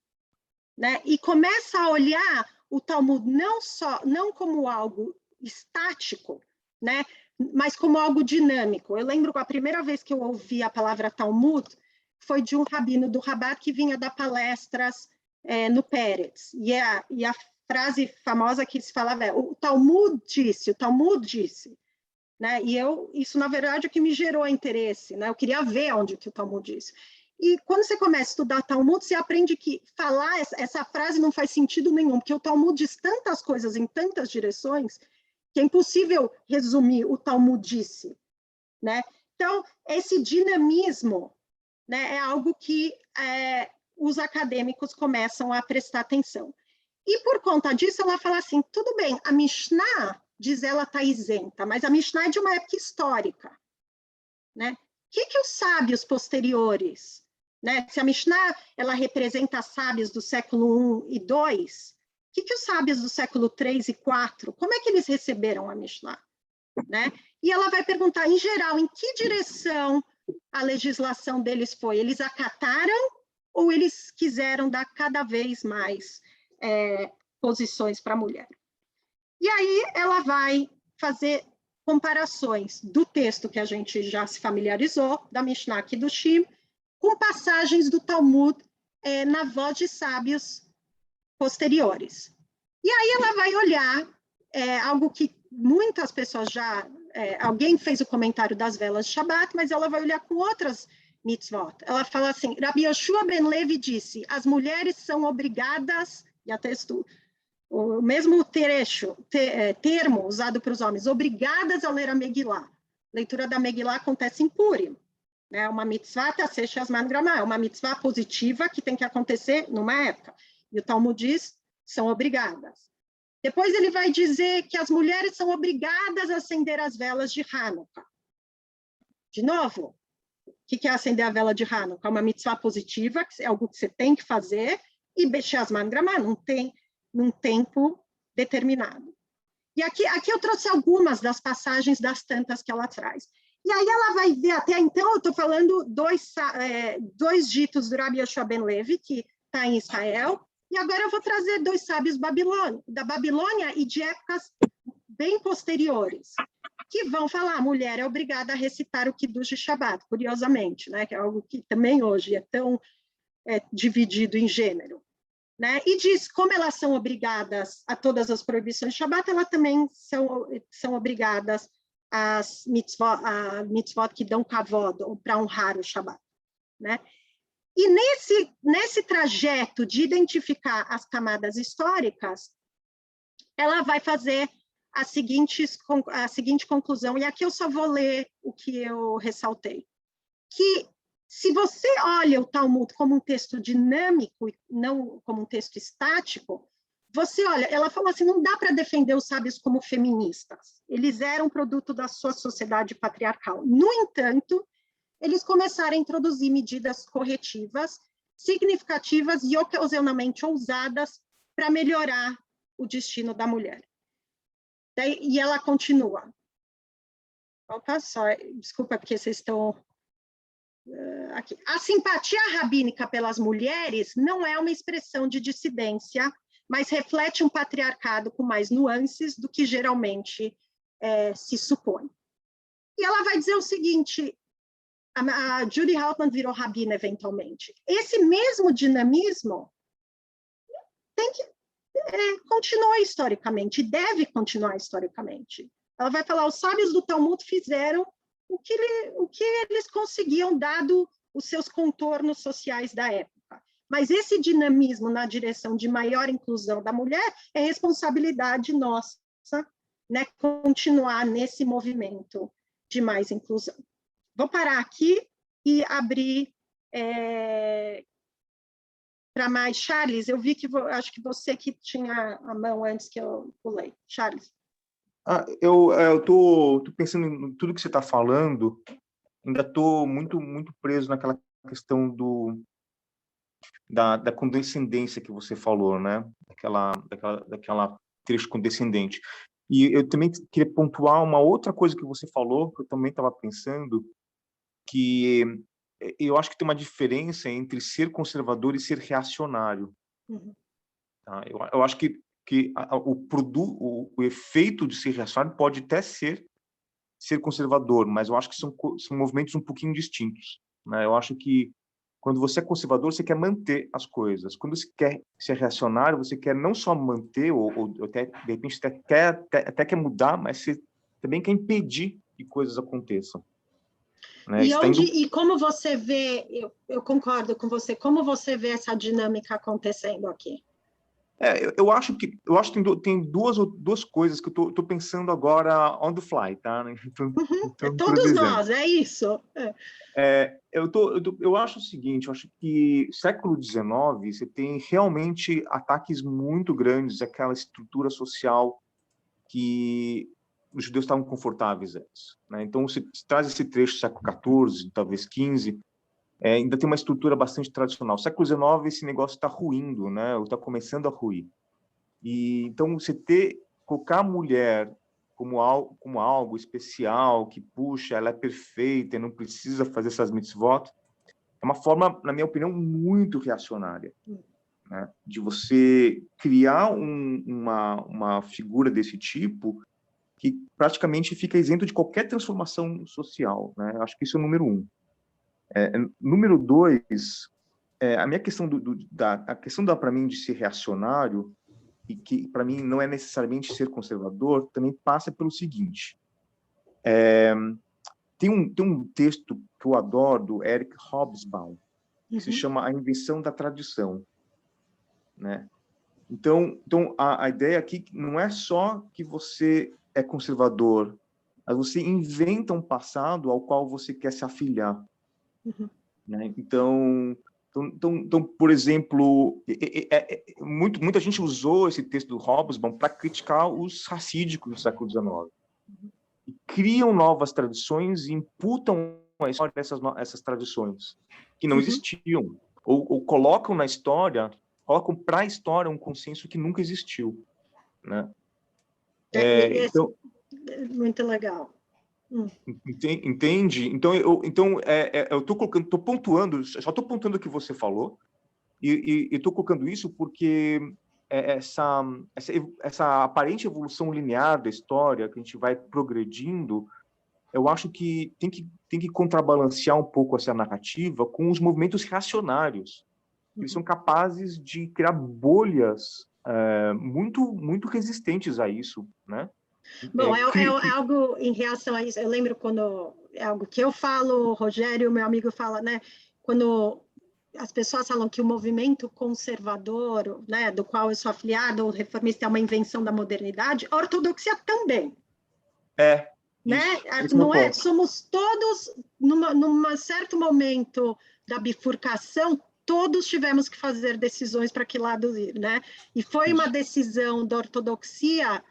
né? E começa a olhar o Talmud não como algo estático, né, mas como algo dinâmico. Eu lembro que a primeira vez que eu ouvi a palavra Talmud foi de um rabino do Rabat que vinha dar palestras no Pérez. E a frase famosa que se falava é: o Talmud disse. Né? E isso, na verdade, é o que me gerou interesse. Né? Eu queria ver onde que o Talmud disse. E quando você começa a estudar Talmud, você aprende que falar essa frase não faz sentido nenhum, porque o Talmud diz tantas coisas em tantas direções que é impossível resumir o Talmud disse, né? Então, esse dinamismo, né, é algo que os acadêmicos começam a prestar atenção. E por conta disso, ela fala assim, tudo bem, a Mishnah, diz ela, está isenta, mas a Mishnah é de uma época histórica, né? O que os sábios posteriores, né? Se a Mishnah, ela representa sábios do século I e II, o que os sábios do século III e IV, como é que eles receberam a Mishnah? Né? E ela vai perguntar, em geral, em que direção a legislação deles foi? Eles acataram ou eles quiseram dar cada vez mais posições para a mulher? E aí ela vai fazer comparações do texto que a gente já se familiarizou, da Mishnah aqui do Shim, com passagens do Talmud na voz de sábios posteriores. E aí ela vai olhar algo que muitas pessoas já... alguém fez o comentário das velas de Shabbat, mas ela vai olhar com outras mitzvot. Ela fala assim, Rabi Yoshua ben Levi disse, as mulheres são obrigadas, e a texto, o mesmo termo usado para os homens, obrigadas a ler a Megillah. A leitura da Megillah acontece em Purim. É uma mitzvah, é uma mitzvah positiva que tem que acontecer numa época. E o Talmud diz, são obrigadas. Depois ele vai dizer que as mulheres são obrigadas a acender as velas de Hanukkah. De novo, o que é acender a vela de Hanukkah? É uma mitzvah positiva, que é algo que você tem que fazer, e Bechazman Gramá não tem num tempo determinado. E aqui eu trouxe algumas das passagens das tantas que ela traz. E aí ela vai ver, até então eu estou falando dois ditos do Rabi Yoshua ben Levi, que está em Israel. E agora eu vou trazer 2 sábios da Babilônia e de épocas bem posteriores, que vão falar: a mulher é obrigada a recitar o Kiddush de Shabbat, curiosamente, né? Que é algo que também hoje é tão dividido em gênero. Né? E diz, como elas são obrigadas a todas as proibições de Shabbat, elas também são obrigadas às mitzvot que dão kavod, para honrar o Shabbat. Né? E nesse trajeto de identificar as camadas históricas, ela vai fazer a seguinte conclusão, e aqui eu só vou ler o que eu ressaltei, que se você olha o Talmud como um texto dinâmico e não como um texto estático, você olha, ela falou assim, não dá para defender os sábios como feministas. Eles eram produto da sua sociedade patriarcal. No entanto, eles começaram a introduzir medidas corretivas, significativas e ocasionalmente ousadas para melhorar o destino da mulher. E ela continua. Opa, desculpa, porque vocês estão... Aqui. A simpatia rabínica pelas mulheres não é uma expressão de dissidência, mas reflete um patriarcado com mais nuances do que geralmente se supõe. E ela vai dizer o seguinte, a Judy Halpern virou rabina eventualmente. Esse mesmo dinamismo tem que continuar historicamente, deve continuar historicamente. Ela vai falar, os sábios do Talmud fizeram o que eles conseguiam, dado os seus contornos sociais da época. Mas esse dinamismo na direção de maior inclusão da mulher é responsabilidade nossa, né, continuar nesse movimento de mais inclusão. Vou parar aqui e abrir para mais. Charles, eu vi que acho que você que tinha a mão antes que eu pulei. Charles. Eu tô pensando em tudo que você está falando, ainda estou muito preso naquela questão da condescendência que você falou, né? Daquela trecho condescendente. E eu também queria pontuar uma outra coisa que você falou, que eu também estava pensando, que eu acho que tem uma diferença entre ser conservador e ser reacionário. Uhum. Tá? Eu acho que o efeito de ser reacionário pode até ser conservador, mas eu acho que são movimentos um pouquinho distintos. Né? Eu acho que quando você é conservador, você quer manter as coisas. Quando você quer ser reacionário, você quer não só manter, ou até, de repente, até quer mudar, mas você também quer impedir que coisas aconteçam. Né? E como você vê, eu concordo com você, como você vê essa dinâmica acontecendo aqui? Eu acho que tem duas coisas que eu tô pensando agora on the fly, tá? Então, todos nós, é isso. Eu acho o seguinte, eu acho que século XIX você tem realmente ataques muito grandes àquela estrutura social que os judeus estavam confortáveis antes. Né? Então, você traz esse trecho do século XIV, talvez XV, ainda tem uma estrutura bastante tradicional. No século XIX, esse negócio está ruindo, né? Ou está começando a ruir. E, então, colocar a mulher como algo especial, que, puxa, ela é perfeita e não precisa fazer essas mitzvot, é uma forma, na minha opinião, muito reacionária. Né? De você criar uma figura desse tipo que praticamente fica isento de qualquer transformação social. Né? Acho que isso é o número 1. Número 2, a minha questão a questão para mim de ser reacionário e que para mim não é necessariamente ser conservador também passa pelo seguinte: tem um texto que eu adoro do Eric Hobsbawm que se chama A Invenção da Tradição, né? Então a ideia aqui não é só que você é conservador, mas você inventa um passado ao qual você quer se afiliar. Né? Então, por exemplo, muita gente usou esse texto do Hobsbawm para criticar os racídicos do século XIX. E criam novas tradições e imputam a história essas tradições que não existiam. Ou colocam na história, colocam para a história um consenso que nunca existiu. Né? Então, muito legal. Entende? Então eu estou pontuando, só estou pontuando o que você falou, E estou colocando isso porque essa aparente evolução linear da história, que a gente vai progredindo, eu acho que tem que contrabalancear um pouco essa narrativa com os movimentos reacionários. Eles são capazes de criar bolhas muito resistentes a isso, né? Bom, é algo em reação a isso. Eu lembro quando é algo que eu falo, o Rogério, meu amigo, fala, né? Quando as pessoas falam que o movimento conservador, né, do qual eu sou afiliada, o reformista, é uma invenção da modernidade, a ortodoxia também. Né? Não é? Somos todos, num certo momento da bifurcação, todos tivemos que fazer decisões para que lado ir, né? E foi uma decisão da ortodoxia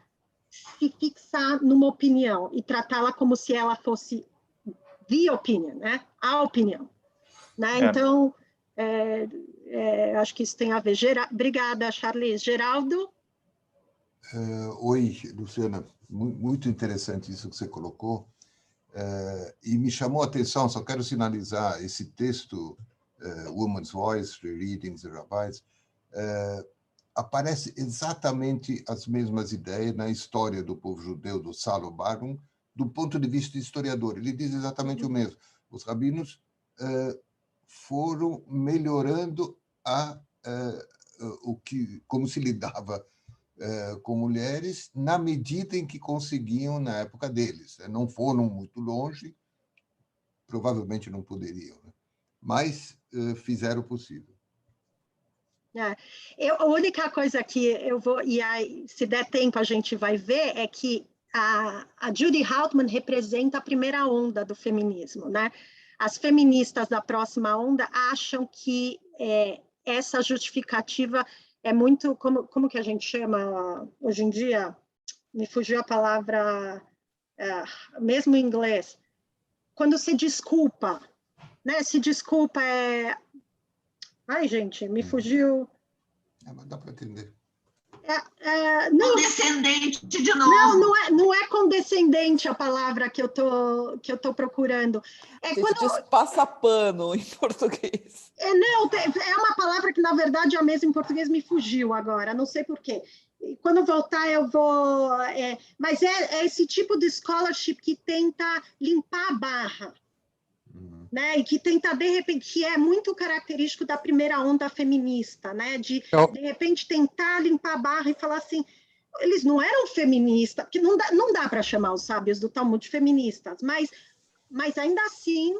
se fixar numa opinião e tratá-la como se ela fosse the opinion, né? A opinião, né? Então, acho que isso tem a ver. Obrigada, Charles. Geraldo? Oi, Luciana. Muito interessante isso que você colocou. E me chamou a atenção, só quero sinalizar esse texto, Woman's Voice, Rereading the Rabbis, aparece exatamente as mesmas ideias na história do povo judeu, do Salo Barum, do ponto de vista historiador. Ele diz exatamente o mesmo. Os rabinos foram melhorando como se lidava com mulheres na medida em que conseguiam na época deles. Não foram muito longe, provavelmente não poderiam, né? Mas fizeram o possível. A única coisa que eu vou, e aí, se der tempo a gente vai ver, é que a Judy Haltman representa a primeira onda do feminismo, né? As feministas da próxima onda acham que essa justificativa é muito, como que a gente chama hoje em dia? Me fugiu a palavra, mesmo em inglês. Quando se desculpa, né? Se desculpa Ai, gente, me fugiu. Mas dá para entender. Condescendente de novo. Não é condescendente a palavra que eu tô procurando. Quando diz passapano em português. É uma palavra que, na verdade, é a mesma em português, me fugiu agora, não sei por quê. Quando voltar, eu vou... mas é esse tipo de scholarship que tenta limpar a barra. Né? E que tenta, de repente, que é muito característico da primeira onda feminista, né? De repente, tentar limpar a barra e falar assim, eles não eram feministas, porque não dá para chamar os sábios do Talmud de feministas, mas ainda assim,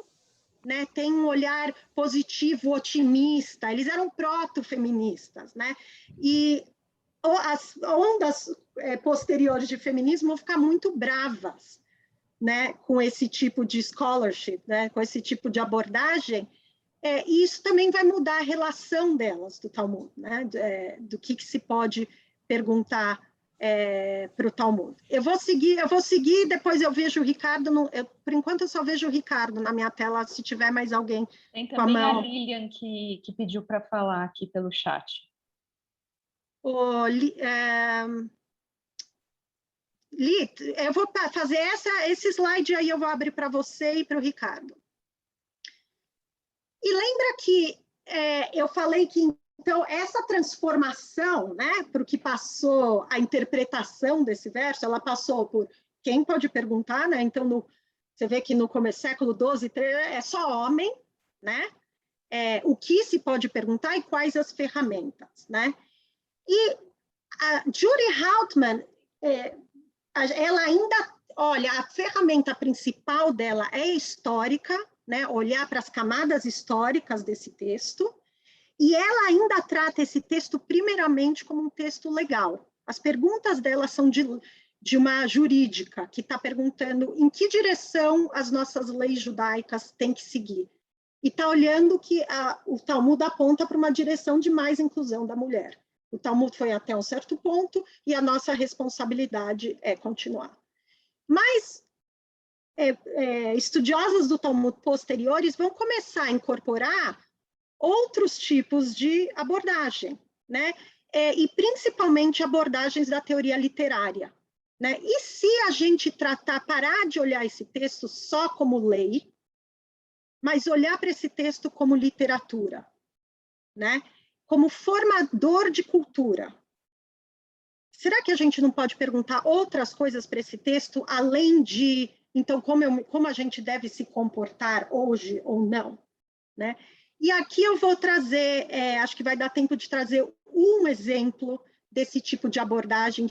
né, tem um olhar positivo, otimista, eles eram proto-feministas, né? E as ondas posteriores de feminismo vão ficar muito bravas, né, com esse tipo de scholarship, né, com esse tipo de abordagem, e isso também vai mudar a relação delas do Talmud, né, do que se pode perguntar para o Talmud. Eu vou seguir, depois eu vejo o Ricardo, por enquanto eu só vejo o Ricardo na minha tela, se tiver mais alguém tem com a também mão. a Lilian que pediu para falar aqui pelo chat. Li, eu vou fazer esse slide aí, eu vou abrir para você e para o Ricardo. E lembra que eu falei que, então, essa transformação, né, para o que passou, a interpretação desse verso, ela passou por quem pode perguntar, né? Então, você vê que no século XII, é só homem, né? O que se pode perguntar e quais as ferramentas, né? E a Judy Haltman, ela ainda, olha, a ferramenta principal dela é histórica, né? Olhar para as camadas históricas desse texto, e ela ainda trata esse texto primeiramente como um texto legal. As perguntas dela são de uma jurídica, que está perguntando em que direção as nossas leis judaicas têm que seguir. E está olhando que o Talmud aponta para uma direção de mais inclusão da mulher. O Talmud foi até um certo ponto e a nossa responsabilidade é continuar. Mas estudiosos do Talmud posteriores vão começar a incorporar outros tipos de abordagem, né? E principalmente abordagens da teoria literária, né? E se a gente parar de olhar esse texto só como lei, mas olhar para esse texto como literatura, né? como formador de cultura. Será que a gente não pode perguntar outras coisas para esse texto, além de, então, como a gente deve se comportar hoje ou não? Né? E aqui eu vou trazer, acho que vai dar tempo de trazer um exemplo desse tipo de abordagem,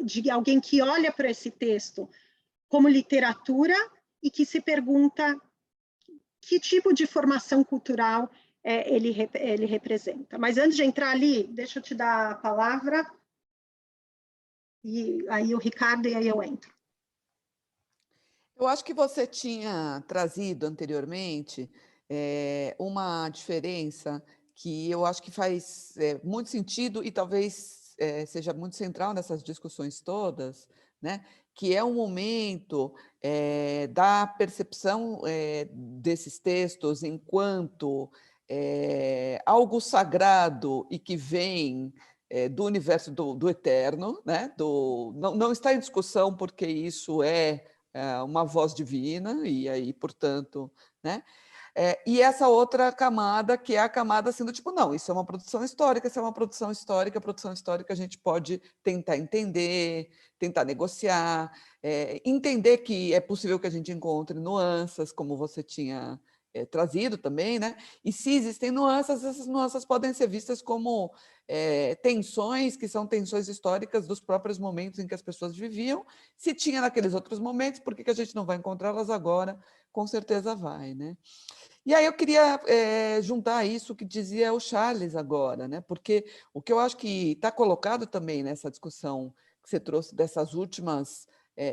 de alguém que olha para esse texto como literatura e que se pergunta que tipo de formação cultural ele representa. Mas antes de entrar ali, deixa eu te dar a palavra, e aí o Ricardo, e aí eu entro. Eu acho que você tinha trazido anteriormente uma diferença que eu acho que faz muito sentido e talvez seja muito central nessas discussões todas, né? Que é um momento da percepção desses textos enquanto algo sagrado e que vem do universo do eterno, né? Não está em discussão porque isso é uma voz divina, e aí, portanto, né? E essa outra camada, que é a camada assim do tipo, não, isso é uma produção histórica, isso é uma produção histórica, a produção histórica a gente pode tentar entender, tentar negociar, entender que é possível que a gente encontre nuances, como você tinha trazido também, né? E se existem nuances, essas nuances podem ser vistas como tensões, que são tensões históricas dos próprios momentos em que as pessoas viviam. Se tinha naqueles outros momentos, por que a gente não vai encontrá-las agora? Com certeza vai, né? E aí eu queria juntar isso que dizia o Charles agora, né? Porque o que eu acho que está colocado também nessa discussão que você trouxe dessas últimas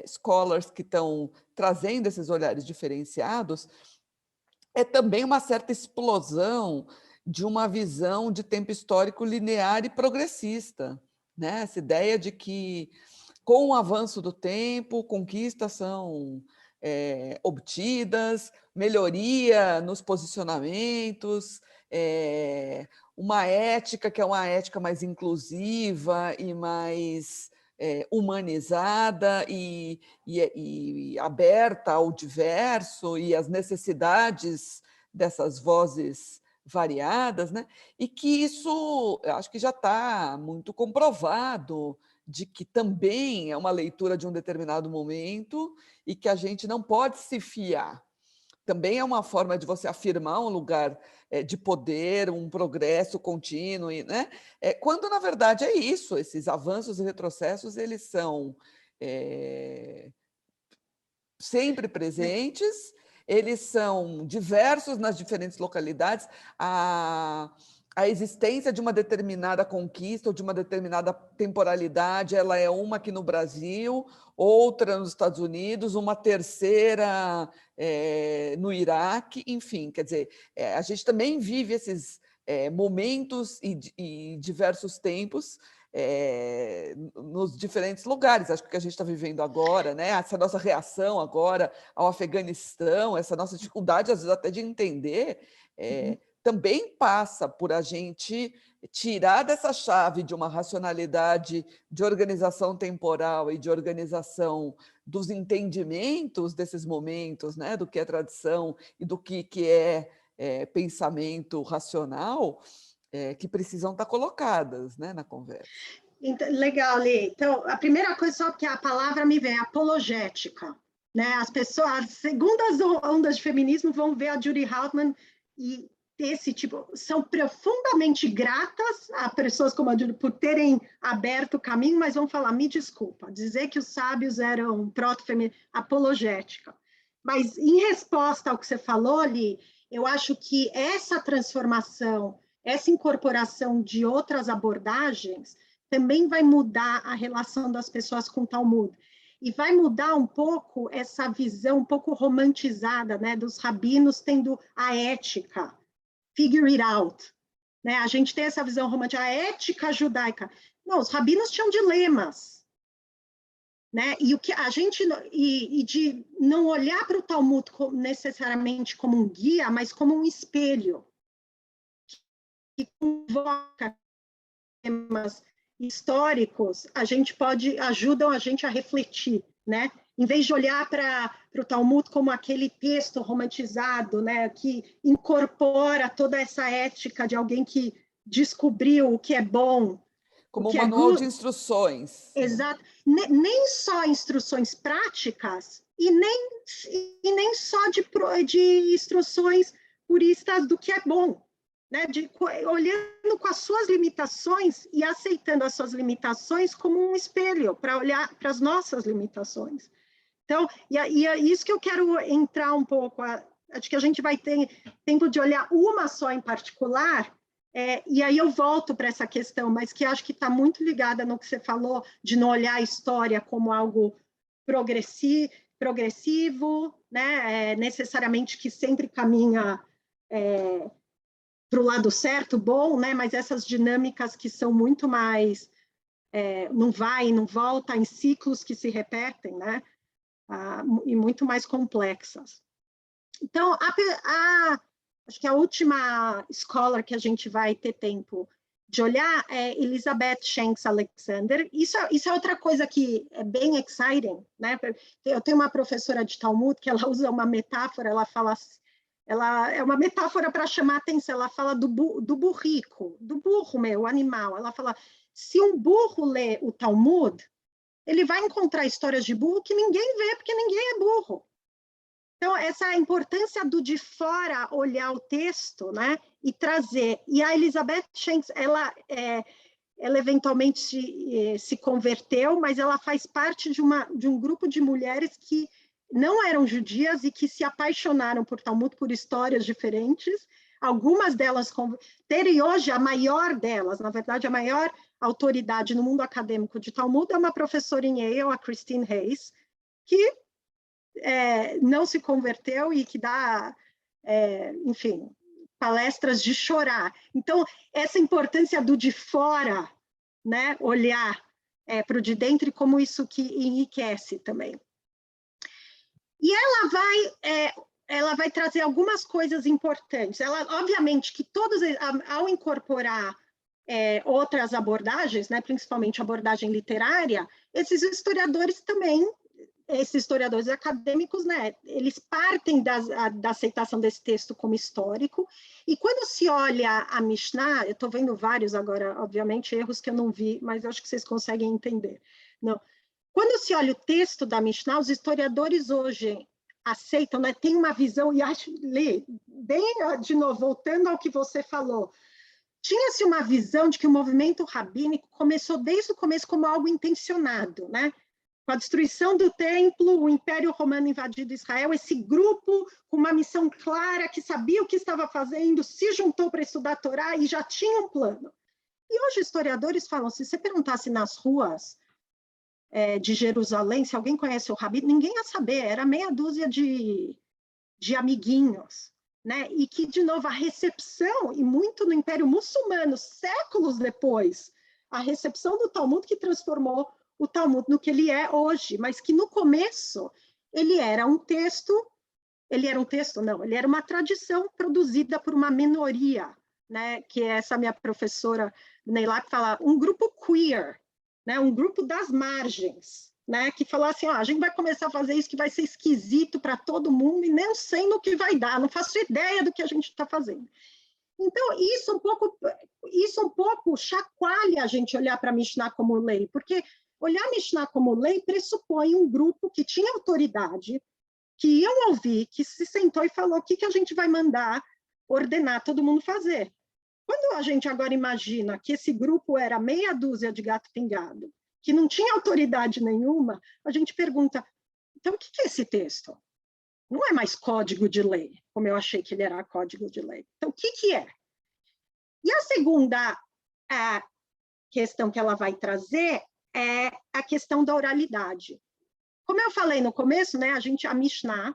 scholars que estão trazendo esses olhares diferenciados, é também uma certa explosão de uma visão de tempo histórico linear e progressista, né? Essa ideia de que, com o avanço do tempo, conquistas são obtidas, melhoria nos posicionamentos, uma ética que é uma ética mais inclusiva e mais humanizada e aberta ao diverso e às necessidades dessas vozes variadas, né? E que isso, acho que já está muito comprovado, de que também é uma leitura de um determinado momento e que a gente não pode se fiar. Também é uma forma de você afirmar um lugar de poder, um progresso contínuo, né? Quando, na verdade, é isso, esses avanços e retrocessos, eles são sempre presentes, eles são diversos nas diferentes localidades, a existência de uma determinada conquista ou de uma determinada temporalidade, ela é uma aqui no Brasil, outra nos Estados Unidos, uma terceira no Iraque, enfim, quer dizer, a gente também vive esses momentos e diversos tempos nos diferentes lugares. Acho que o que a gente está vivendo agora, né? Essa nossa reação agora ao Afeganistão, essa nossa dificuldade, às vezes, até de entender, também passa por a gente tirar dessa chave de uma racionalidade de organização temporal e de organização dos entendimentos desses momentos, né? Do que é tradição e do que é pensamento racional, que precisam estar colocadas, né, na conversa. Então, legal, Lê. Então, a primeira coisa, só que a palavra me vem, apologética. Né? As pessoas, as segundas ondas de feminismo vão ver a Judy Hartman e esse tipo, são profundamente gratas a pessoas como a Judy por terem aberto o caminho, mas vão falar, me desculpa, dizer que os sábios eram proto-feministas, apologética. Mas, em resposta ao que você falou, Lê, eu acho que essa transformação, essa incorporação de outras abordagens também vai mudar a relação das pessoas com o Talmud. E vai mudar um pouco essa visão um pouco romantizada, né, dos rabinos tendo a ética, figure it out. Né? A gente tem essa visão romântica, a ética judaica. Não, os rabinos tinham dilemas. Né? E o que a gente e de não olhar para o Talmud necessariamente como um guia, mas como um espelho que convoca temas históricos, ajudam a gente a refletir, né? Em vez de olhar para o Talmud como aquele texto romantizado, né, que incorpora toda essa ética de alguém que descobriu o que é bom. Como um manual de instruções. Exato. Nem só instruções práticas e nem só de instruções puristas do que é bom, né? Olhando com as suas limitações e aceitando as suas limitações como um espelho para olhar para as nossas limitações. Então, e é isso que eu quero entrar um pouco. Acho que a gente vai ter tempo de olhar uma só em particular, e aí eu volto para essa questão, mas que acho que está muito ligada no que você falou, de não olhar a história como algo progressivo, né? Necessariamente que sempre caminha para o lado certo, bom, né? Mas essas dinâmicas que são muito mais não vai e não volta, em ciclos que se repetem, né? E muito mais complexas. Então, acho que a última scholar que a gente vai ter tempo de olhar é Elizabeth Shanks Alexander. Isso é outra coisa que é bem exciting, né? Eu tenho uma professora de Talmud que ela usa uma metáfora, ela é uma metáfora para chamar a atenção, ela fala do burrico, do burro, o animal. Ela fala, se um burro lê o Talmud, ele vai encontrar histórias de burro que ninguém vê, porque ninguém é burro. Então, essa importância do de fora olhar o texto, né, e trazer. E a Elizabeth Shanks, ela eventualmente se converteu, mas ela faz parte de um grupo de mulheres que não eram judias e que se apaixonaram por Talmud, por histórias diferentes. Algumas delas terem hoje a maior delas, na verdade, a maior autoridade no mundo acadêmico de Talmud é uma professora em Yale, a Christine Hayes, que não se converteu e que dá, enfim, palestras de chorar. Então, essa importância do de fora, né, olhar para o de dentro e como isso que enriquece também. E ela vai trazer algumas coisas importantes. Ela, obviamente, que todos, ao incorporar outras abordagens, né, principalmente abordagem literária, esses historiadores também, esses historiadores acadêmicos, né, eles partem da aceitação desse texto como histórico, e quando se olha a Mishnah, eu estou vendo vários agora, obviamente, erros que eu não vi, mas eu acho que vocês conseguem entender. Não. Quando se olha o texto da Mishnah, os historiadores hoje aceitam, né, tem uma visão, e acho, Lê, bem de novo, voltando ao que você falou, tinha-se uma visão de que o movimento rabínico começou desde o começo como algo intencionado, né? Com a destruição do templo, o Império Romano invadido Israel, esse grupo com uma missão clara, que sabia o que estava fazendo, se juntou para estudar a Torá e já tinha um plano. E hoje historiadores falam, se você perguntasse nas ruas de Jerusalém, se alguém conhece o Rabi, ninguém ia saber, era meia dúzia de amiguinhos, né? E que, de novo, a recepção, e muito no Império Muçulmano, séculos depois, a recepção do Talmud que transformou o Talmud no que ele é hoje, mas que no começo ele era um texto, ele era uma tradição produzida por uma minoria, né? Que é essa minha professora Neilá, que fala, um grupo queer, né? Um grupo das margens, né? Que falou assim, a gente vai começar a fazer isso que vai ser esquisito para todo mundo e nem sei no que vai dar, não faço ideia do que a gente está fazendo. Então, isso um pouco chacoalha a gente olhar para a Mishnah como lei, porque olhar a Mishnah como lei pressupõe um grupo que tinha autoridade, que iam ouvir, que se sentou e falou o que a gente vai mandar ordenar todo mundo fazer. Quando a gente agora imagina que esse grupo era meia dúzia de gato pingado, que não tinha autoridade nenhuma, a gente pergunta, então o que é esse texto? Não é mais código de lei, como eu achei que ele era código de lei. Então, o que é? E a segunda questão que ela vai trazer é a questão da oralidade. Como eu falei no começo, né, a Mishnah,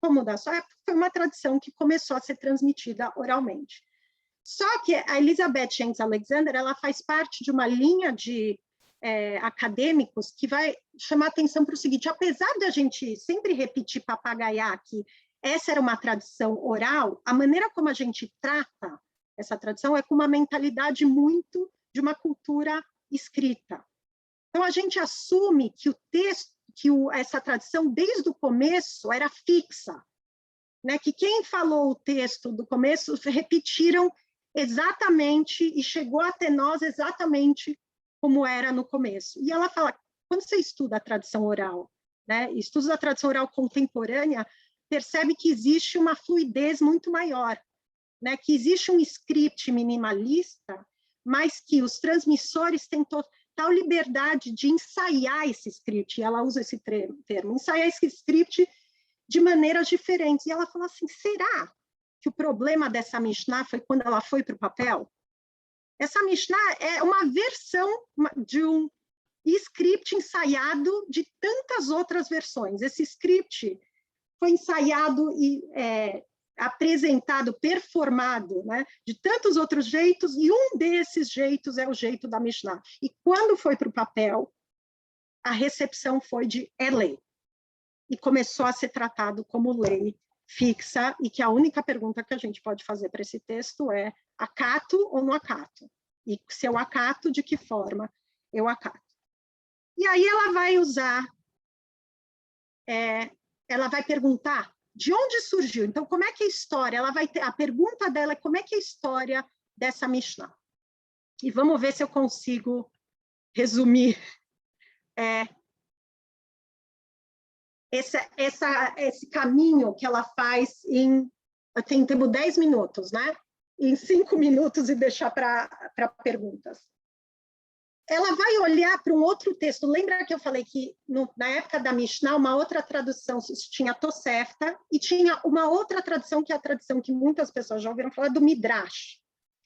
como da sua época, foi uma tradição que começou a ser transmitida oralmente. Só que a Elizabeth Shanks Alexander, ela faz parte de uma linha de acadêmicos que vai chamar atenção para o seguinte, apesar de a gente sempre repetir, papagaiar que essa era uma tradição oral, a maneira como a gente trata essa tradição é com uma mentalidade muito de uma cultura escrita. Então, a gente assume que o texto, essa tradição, desde o começo, era fixa, né? Que quem falou o texto do começo repetiram exatamente, e chegou até nós exatamente como era no começo. E ela fala, quando você estuda a tradição oral, né, estudos da tradição oral contemporânea, percebe que existe uma fluidez muito maior, né, que existe um script minimalista, mas que os transmissores têm total liberdade de ensaiar esse script, e ela usa esse termo, ensaiar esse script de maneiras diferentes. E ela fala assim, será que o problema dessa Mishnah foi quando ela foi para o papel? Essa Mishnah é uma versão de um script ensaiado de tantas outras versões. Esse script foi ensaiado e apresentado, performado, né, de tantos outros jeitos, e um desses jeitos é o jeito da Mishnah. E quando foi para o papel, a recepção foi de lei, e começou a ser tratado como lei fixa, e que a única pergunta que a gente pode fazer para esse texto é: acato ou não acato? E se eu acato, de que forma eu acato? E aí ela vai usar, ela vai perguntar de onde surgiu. Então, como é que é a história? Ela vai ter, a pergunta dela é como é que é a história dessa Mishnah. E vamos ver se eu consigo resumir esse caminho que ela faz em... Temos 10 minutos, né? Em 5 minutos e deixar para perguntas. Ela vai olhar para um outro texto. Lembra que eu falei que na época da Mishnah, uma outra tradução tinha Tosefta e tinha uma outra tradução, que é a tradução que muitas pessoas já ouviram falar, do Midrash.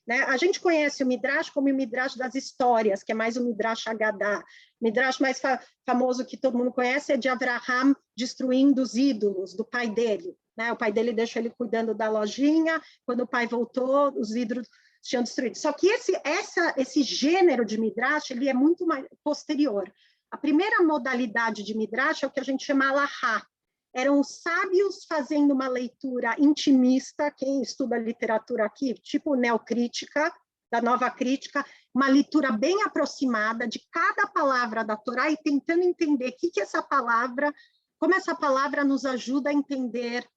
Né? A gente conhece o Midrash como o Midrash das histórias, que é mais o Midrash Haggadah. O Midrash mais famoso que todo mundo conhece é de Abraham destruindo os ídolos do pai dele. Né? O pai dele deixou ele cuidando da lojinha, quando o pai voltou, os ídolos tinham destruído. Só que esse gênero de Midrash, ele é muito mais posterior. A primeira modalidade de Midrash é o que a gente chama Alahá. Eram os sábios fazendo uma leitura intimista, quem estuda literatura aqui, tipo neocrítica, da nova crítica, uma leitura bem aproximada de cada palavra da Torá e tentando entender o que essa palavra, como essa palavra nos ajuda a entender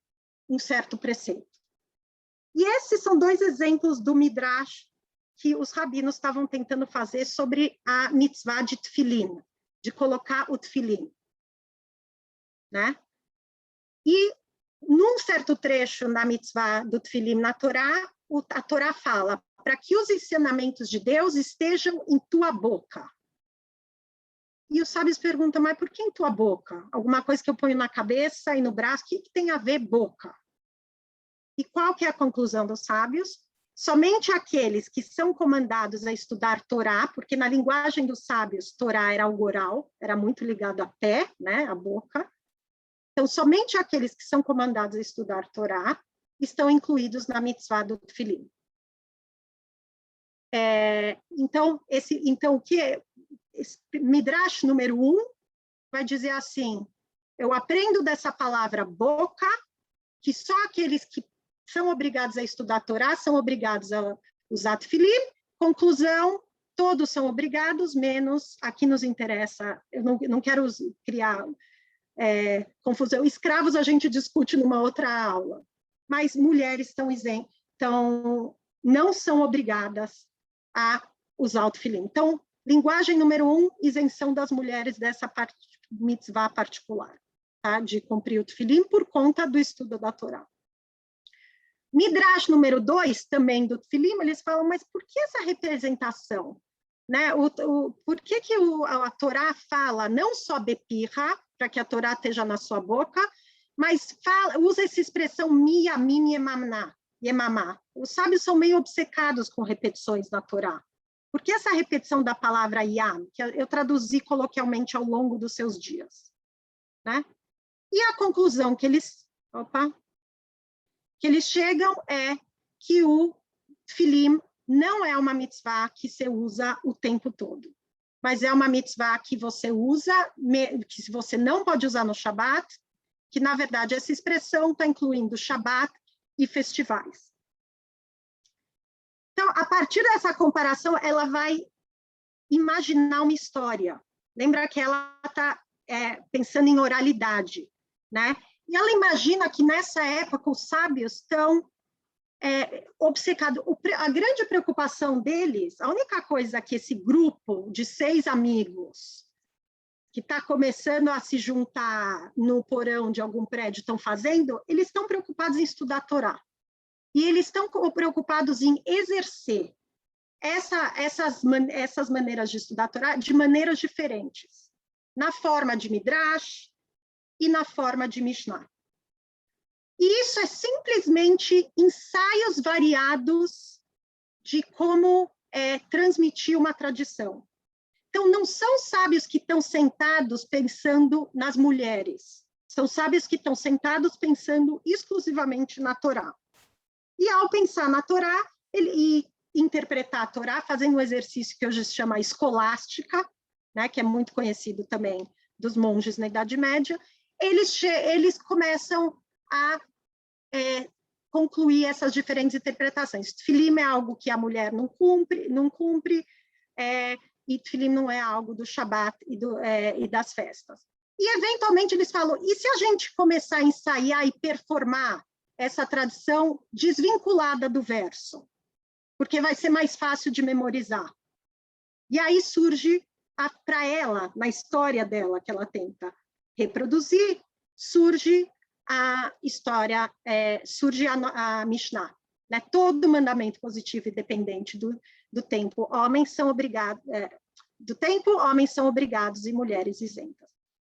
um certo preceito. E esses são 2 exemplos do Midrash que os rabinos estavam tentando fazer sobre a mitzvah de Tfilin, de colocar o Tfilin. Né? E, num certo trecho na mitzvah do Tfilin na Torá, a Torá fala para que os ensinamentos de Deus estejam em tua boca. E os sábios perguntam, mas por que em tua boca? Alguma coisa que eu ponho na cabeça e no braço, o que tem a ver boca? E qual que é a conclusão dos sábios? Somente aqueles que são comandados a estudar Torá, porque na linguagem dos sábios, Torá era algo oral, era muito ligado a pé, né, a boca. Então, somente aqueles que são comandados a estudar Torá estão incluídos na mitzvah do Tfilin. Então, o que é? Esse Midrash número 1 vai dizer assim, eu aprendo dessa palavra boca, que só aqueles que são obrigados a estudar Torá são obrigados a usar Tfilin. Conclusão, todos são obrigados, menos, aqui nos interessa, eu não quero criar confusão. Escravos a gente discute numa outra aula, mas mulheres não são obrigadas a usar o Tfilin. Então, linguagem número 1, isenção das mulheres dessa mitzvah particular, tá? De cumprir o Tfilin por conta do estudo da Torá. Midrash número 2, também do Tfilin, eles falam, mas por que essa representação? Né? Por que a Torá fala não só bepirra, para que a Torá esteja na sua boca, mas usa essa expressão mi, yamim, yemamá. Os sábios são meio obcecados com repetições na Torá. Por que essa repetição da palavra yam, que eu traduzi coloquialmente ao longo dos seus dias? Né? E a conclusão que eles chegam é que o Tfilin não é uma mitzvah que você usa o tempo todo, mas é uma mitzvah que você usa, que você não pode usar no Shabat, que, na verdade, essa expressão está incluindo Shabat e festivais. Então, a partir dessa comparação, ela vai imaginar uma história. Lembra que ela está pensando em oralidade, né? E ela imagina que, nessa época, os sábios estão obcecado. A grande preocupação deles, a única coisa que esse grupo de 6 amigos que está começando a se juntar no porão de algum prédio estão fazendo, eles estão preocupados em estudar a Torá. E eles estão preocupados em exercer essas maneiras de estudar a Torá de maneiras diferentes, na forma de Midrash e na forma de Mishnah. E isso é simplesmente ensaios variados de como transmitir uma tradição. Então, não são sábios que estão sentados pensando nas mulheres, são sábios que estão sentados pensando exclusivamente na Torá. E ao pensar na Torá, e interpretar a Torá, fazendo um exercício que hoje se chama escolástica, né, que é muito conhecido também dos monges na Idade Média, eles começam a concluir essas diferentes interpretações. Tefilim é algo que a mulher não cumpre, e Tefilim não é algo do Shabat e das festas. E, eventualmente, eles falam, e se a gente começar a ensaiar e performar essa tradição desvinculada do verso? Porque vai ser mais fácil de memorizar. E aí surge, para ela, na história dela, que ela tenta reproduzir, surge a história, surge a Mishnah. Né? Todo mandamento positivo e dependente do tempo, homens são obrigados e mulheres isentas.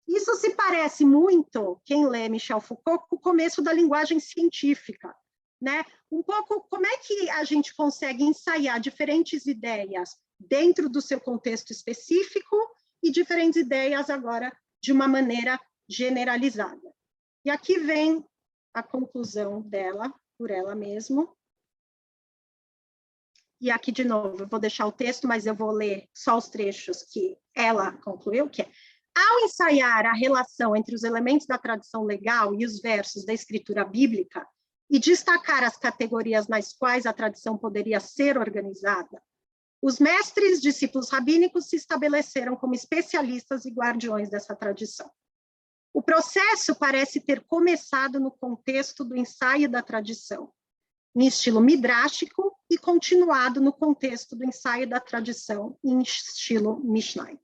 Isso se parece muito, quem lê Michel Foucault, com o começo da linguagem científica, né? Um pouco como é que a gente consegue ensaiar diferentes ideias dentro do seu contexto específico e diferentes ideias agora de uma maneira generalizada. E aqui vem a conclusão dela, por ela mesma. E aqui, de novo, eu vou deixar o texto, mas eu vou ler só os trechos que ela concluiu, que é: ao ensaiar a relação entre os elementos da tradição legal e os versos da escritura bíblica, e destacar as categorias nas quais a tradição poderia ser organizada, os mestres discípulos rabínicos se estabeleceram como especialistas e guardiões dessa tradição. O processo parece ter começado no contexto do ensaio da tradição, em estilo midrástico, e continuado no contexto do ensaio da tradição, em estilo Mishnai.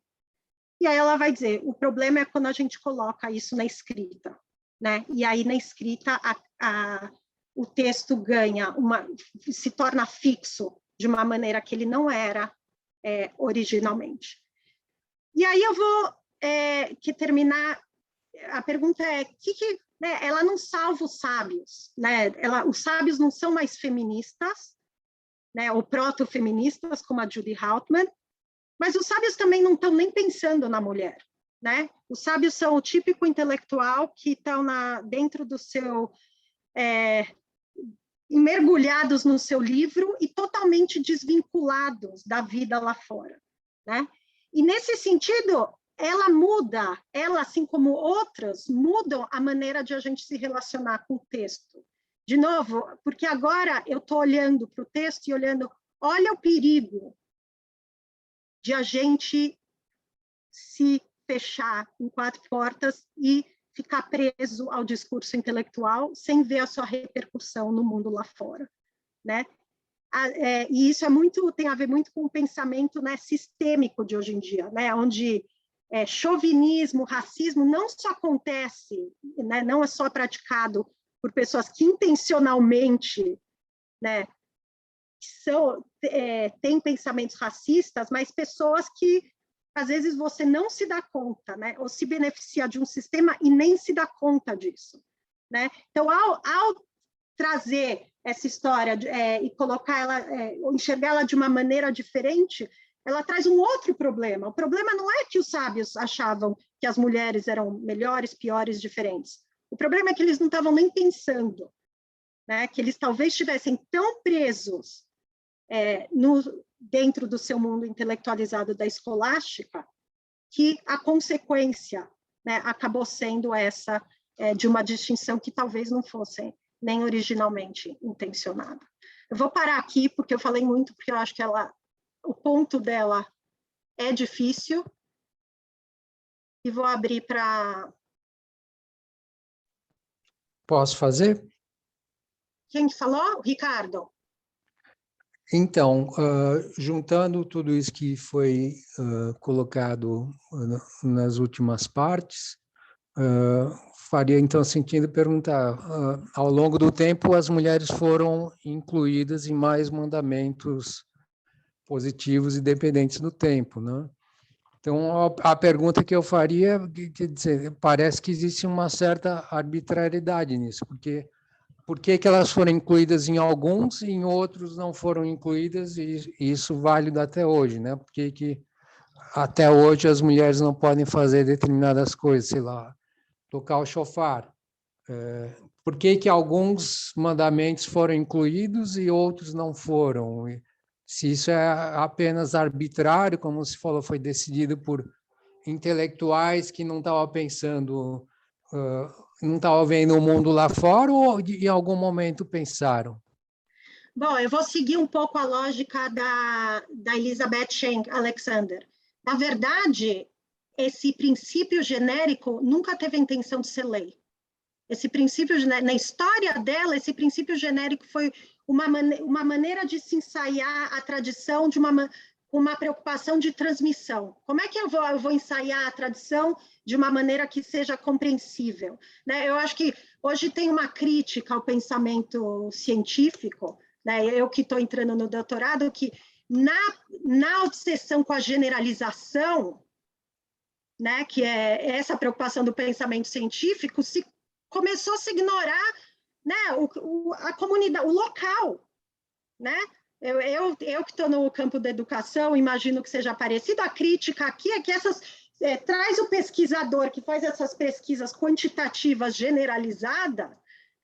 E aí ela vai dizer, o problema é quando a gente coloca isso na escrita, né? E aí na escrita o texto se torna fixo de uma maneira que ele não era originalmente. E aí eu vou terminar, a pergunta é, né, ela não salva os sábios, né? Os sábios não são mais feministas, né, ou proto-feministas, como a Judy Hauptmann, mas os sábios também não estão nem pensando na mulher, né? Os sábios são o típico intelectual que estão dentro do seu... mergulhados no seu livro e totalmente desvinculados da vida lá fora, né? E nesse sentido, ela, assim como outras, mudam a maneira de a gente se relacionar com o texto. De novo, porque agora eu estou olhando para o texto e olhando, olha o perigo de a gente se fechar em 4 portas e ficar preso ao discurso intelectual sem ver a sua repercussão no mundo lá fora, né? E isso tem a ver muito com o pensamento, né, sistêmico de hoje em dia, né, onde chauvinismo, racismo não só acontece, né, não é só praticado por pessoas que intencionalmente, né, têm pensamentos racistas, mas pessoas que às vezes você não se dá conta, né? Ou se beneficia de um sistema e nem se dá conta disso, né? Então, ao trazer essa história e colocar ela, enxergar ela de uma maneira diferente, ela traz um outro problema. O problema não é que os sábios achavam que as mulheres eram melhores, piores, diferentes. O problema é que eles não estavam nem pensando, né? Que eles talvez estivessem tão presos dentro do seu mundo intelectualizado da escolástica, que a consequência, né, acabou sendo essa de uma distinção que talvez não fosse nem originalmente intencionada. Eu vou parar aqui, porque eu falei muito, porque eu acho que o ponto dela é difícil, e vou abrir para... Posso fazer? Quem falou? Ricardo. Então, juntando tudo isso que foi colocado nas últimas partes, faria então sentido perguntar, ao longo do tempo as mulheres foram incluídas em mais mandamentos positivos e dependentes do tempo, né? Então, a pergunta que eu faria, quer dizer, parece que existe uma certa arbitrariedade nisso, porque por que elas foram incluídas em alguns e em outros não foram incluídas, e isso válido até hoje, né? Por que até hoje as mulheres não podem fazer determinadas coisas, sei lá, tocar o chofar? Por que alguns mandamentos foram incluídos e outros não foram? Se isso é apenas arbitrário, como se falou, foi decidido por intelectuais que não estavam pensando, não estavam vendo o mundo lá fora, ou em algum momento pensaram? Bom, eu vou seguir um pouco a lógica da Elizabeth Schenck Alexander. Na verdade, esse princípio genérico nunca teve a intenção de ser lei. Esse princípio, na história dela, esse princípio genérico foi uma maneira de se ensaiar a tradição de uma preocupação de transmissão. Como é que eu vou ensaiar a tradição de uma maneira que seja compreensível? Né? Eu acho que hoje tem uma crítica ao pensamento científico, né? Eu que estou entrando no doutorado, que na obsessão com a generalização, né, que é essa preocupação do pensamento científico, começou a se ignorar, né, a comunidade, o local, né? Eu que estou no campo da educação, imagino que seja parecido. A crítica aqui é que traz o pesquisador que faz essas pesquisas quantitativas generalizadas,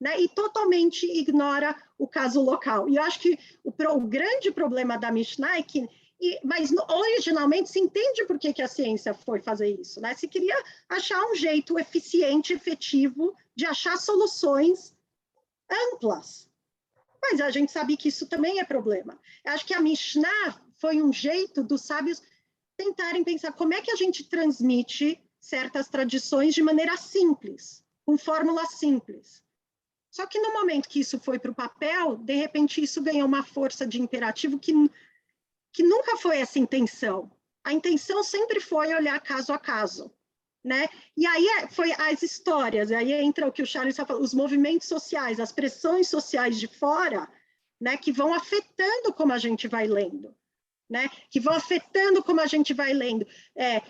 né, e totalmente ignora o caso local. E eu acho que o grande problema da Mishnah é que, mas originalmente se entende por que a ciência foi fazer isso, né? Se queria achar um jeito eficiente, efetivo, de achar soluções amplas. Mas a gente sabe que isso também é problema. Eu acho que a Mishnah foi um jeito dos sábios tentarem pensar como é que a gente transmite certas tradições de maneira simples, com fórmulas simples. Só que no momento que isso foi para o papel, de repente isso ganhou uma força de imperativo que nunca foi essa intenção. A intenção sempre foi olhar caso a caso, né? E aí foi as histórias, aí entra o que o Charles está falando, os movimentos sociais, as pressões sociais de fora, né, que vão afetando como a gente vai lendo, né? Que vão afetando como a gente vai lendo.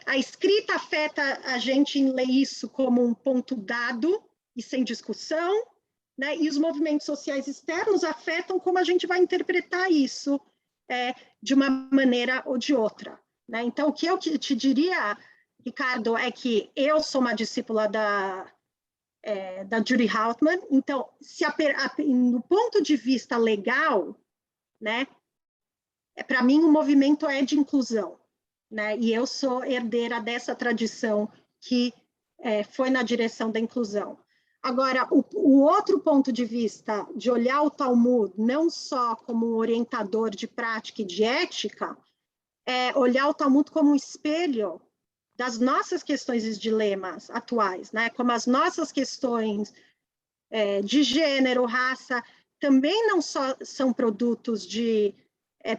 A escrita afeta a gente em ler isso como um ponto dado e sem discussão, né? E os movimentos sociais externos afetam como a gente vai interpretar isso de uma maneira ou de outra, né? Então, o que eu te diria, Ricardo, é que eu sou uma discípula da Judy Hartman, então, no ponto de vista legal, né, para mim o movimento é de inclusão, né? E eu sou herdeira dessa tradição que foi na direção da inclusão. Agora, o outro ponto de vista de olhar o Talmud não só como um orientador de prática e de ética, é olhar o Talmud como um espelho das nossas questões e dilemas atuais, né? Como as nossas questões de gênero, raça, também não só são produtos de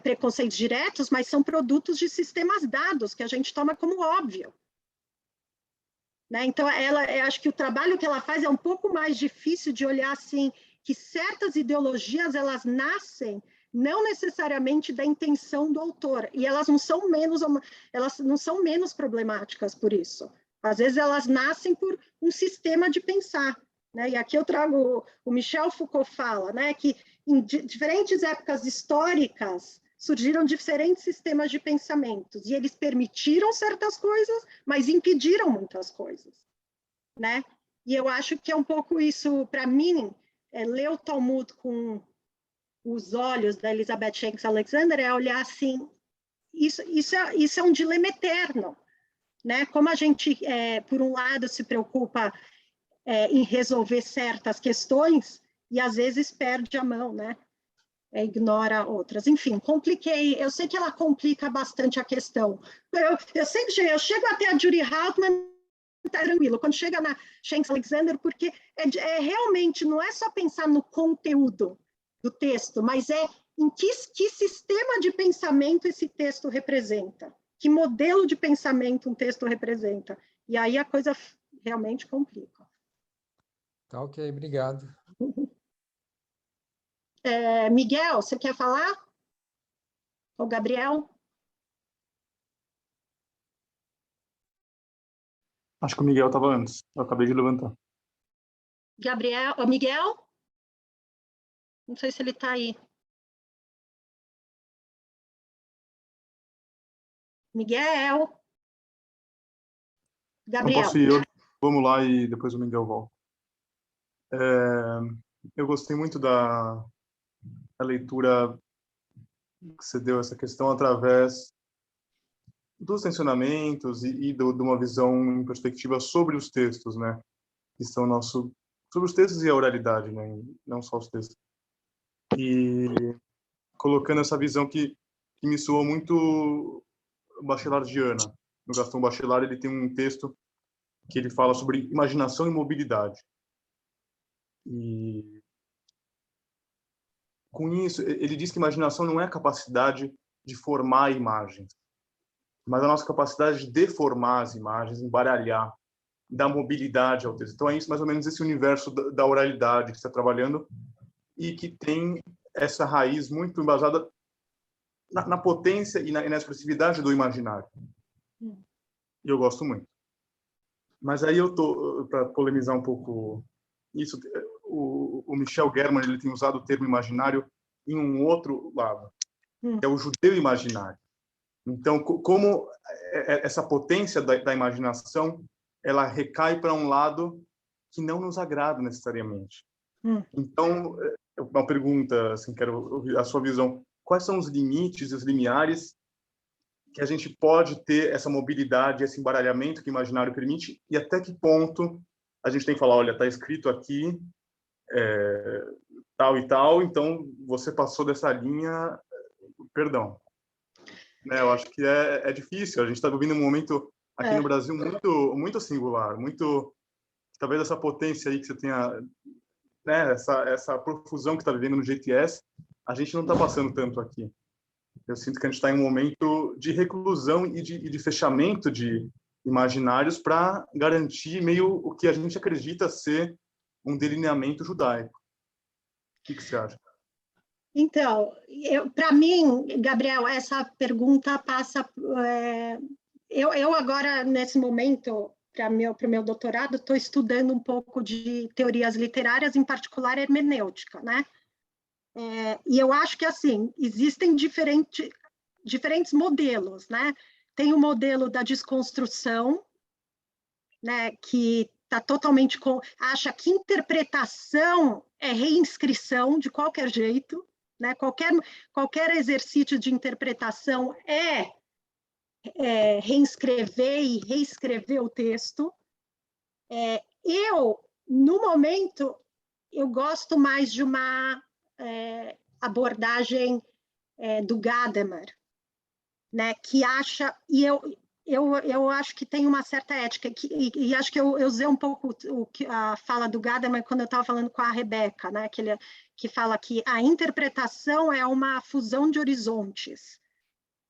preconceitos diretos, mas são produtos de sistemas dados que a gente toma como óbvio. Né? Então, eu acho que o trabalho que ela faz é um pouco mais difícil de olhar assim, que certas ideologias elas nascem não necessariamente da intenção do autor, e elas não são menos problemáticas por isso. Às vezes elas nascem por um sistema de pensar, né? E aqui eu trago, o Michel Foucault fala, né, que em diferentes épocas históricas surgiram diferentes sistemas de pensamentos, e eles permitiram certas coisas, mas impediram muitas coisas, né? E eu acho que é um pouco isso, para mim, ler o Talmud com os olhos da Elizabeth Schenck Alexander é olhar assim, isso é um dilema eterno, né? Como a gente, por um lado, se preocupa em resolver certas questões e às vezes perde a mão, né? Ignora outras. Enfim, compliquei. Eu sei que ela complica bastante a questão. Eu chego até a Judy Hartman, tá tranquilo. Quando chega na Schenck Alexander, porque realmente não é só pensar no conteúdo, do texto, mas é em que sistema de pensamento esse texto representa, que modelo de pensamento um texto representa. E aí a coisa realmente complica. Tá, ok, obrigado. Miguel, você quer falar? Ou Gabriel? Acho que o Miguel estava antes. Eu acabei de levantar. Miguel? Não sei se ele está aí. Miguel? Gabriel? Não posso ir, vamos lá e depois o Miguel volta. Eu gostei muito da leitura que você deu essa questão através dos tensionamentos e de uma visão em perspectiva sobre os textos, né? Que são sobre os textos e a oralidade, né? Não só os textos. E colocando essa visão que me soou muito bachelardiana. No Gaston Bachelard, ele tem um texto que ele fala sobre imaginação e mobilidade. E com isso, ele diz que imaginação não é a capacidade de formar imagens, mas a nossa capacidade de deformar as imagens, embaralhar, dar mobilidade ao texto. Então é isso, mais ou menos esse universo da oralidade que você está trabalhando e que tem essa raiz muito embasada na potência e na expressividade do imaginário. E eu gosto muito. Mas aí eu tô para polemizar um pouco isso. O Michel German, ele tem usado o termo imaginário em um outro lado, que é o judeu imaginário. Então, como essa potência da imaginação, ela recai para um lado que não nos agrada necessariamente. Então, uma pergunta, assim, quero ouvir a sua visão. Quais são os limites e os limiares que a gente pode ter essa mobilidade, esse embaralhamento que o imaginário permite, e até que ponto a gente tem que falar, olha, está escrito aqui tal e tal, então você passou dessa linha, perdão. Né, eu acho que é difícil, a gente está vivendo um momento aqui no Brasil muito, muito singular, muito, talvez essa potência aí que você tenha, né, essa profusão que está vivendo no GTS, a gente não está passando tanto aqui. Eu sinto que a gente está em um momento de reclusão e de fechamento de imaginários para garantir meio o que a gente acredita ser um delineamento judaico. O que você acha? Então, para mim, Gabriel, essa pergunta passa... eu agora, nesse momento, para o meu doutorado, estou estudando um pouco de teorias literárias, em particular hermenêutica, né? E eu acho que, assim, existem diferentes modelos, né? Tem o modelo da desconstrução, né, que está totalmente... acha que interpretação é reinscrição de qualquer jeito, né? Qualquer exercício de interpretação é reescrever e reescrever o texto. No momento, eu gosto mais de uma abordagem do Gadamer, né, que acha, e eu acho que tem uma certa ética, e acho que eu usei um pouco a fala do Gadamer quando eu estava falando com a Rebeca, né, que fala que a interpretação é uma fusão de horizontes,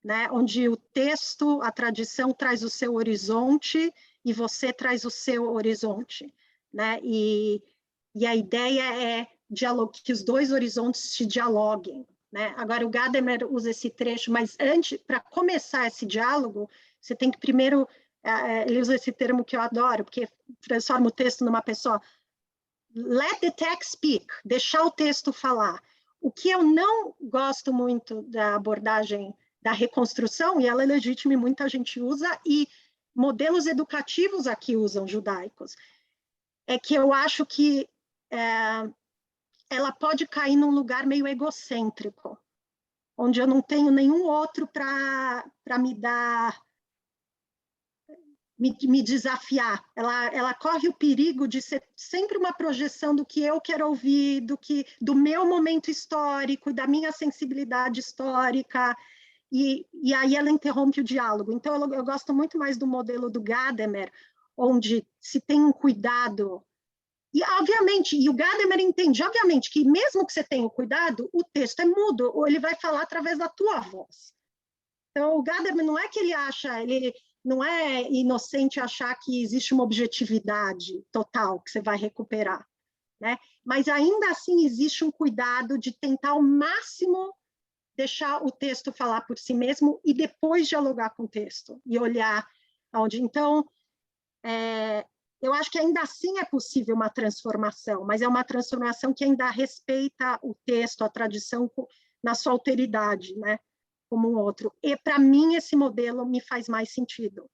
né, onde o texto, a tradição traz o seu horizonte e você traz o seu horizonte, né, e a ideia é que os dois horizontes se dialoguem, né? Agora, o Gadamer usa esse trecho, mas antes, para começar esse diálogo, você tem que primeiro, ele usa esse termo que eu adoro, porque transforma o texto numa pessoa, let the text speak, deixar o texto falar. O que eu não gosto muito da abordagem da reconstrução, e ela é legítima e muita gente usa, e modelos educativos aqui usam judaicos, é que eu acho que ela pode cair num lugar meio egocêntrico, onde eu não tenho nenhum outro para me desafiar. Ela corre o perigo de ser sempre uma projeção do que eu quero ouvir, do meu momento histórico, da minha sensibilidade histórica, e aí ela interrompe o diálogo. Então, eu gosto muito mais do modelo do Gadamer, onde se tem um cuidado E, obviamente, e o Gadamer entende, obviamente, que mesmo que você tenha o cuidado, o texto é mudo, ou ele vai falar através da tua voz. Então, o Gadamer não é que ele acha, ele não é inocente achar que existe uma objetividade total que você vai recuperar, né? Mas ainda assim existe um cuidado de tentar ao máximo deixar o texto falar por si mesmo e depois dialogar com o texto e olhar aonde. Então, eu acho que ainda assim é possível uma transformação, mas é uma transformação que ainda respeita o texto, a tradição na sua alteridade, né? Como um outro. E, para mim, esse modelo me faz mais sentido.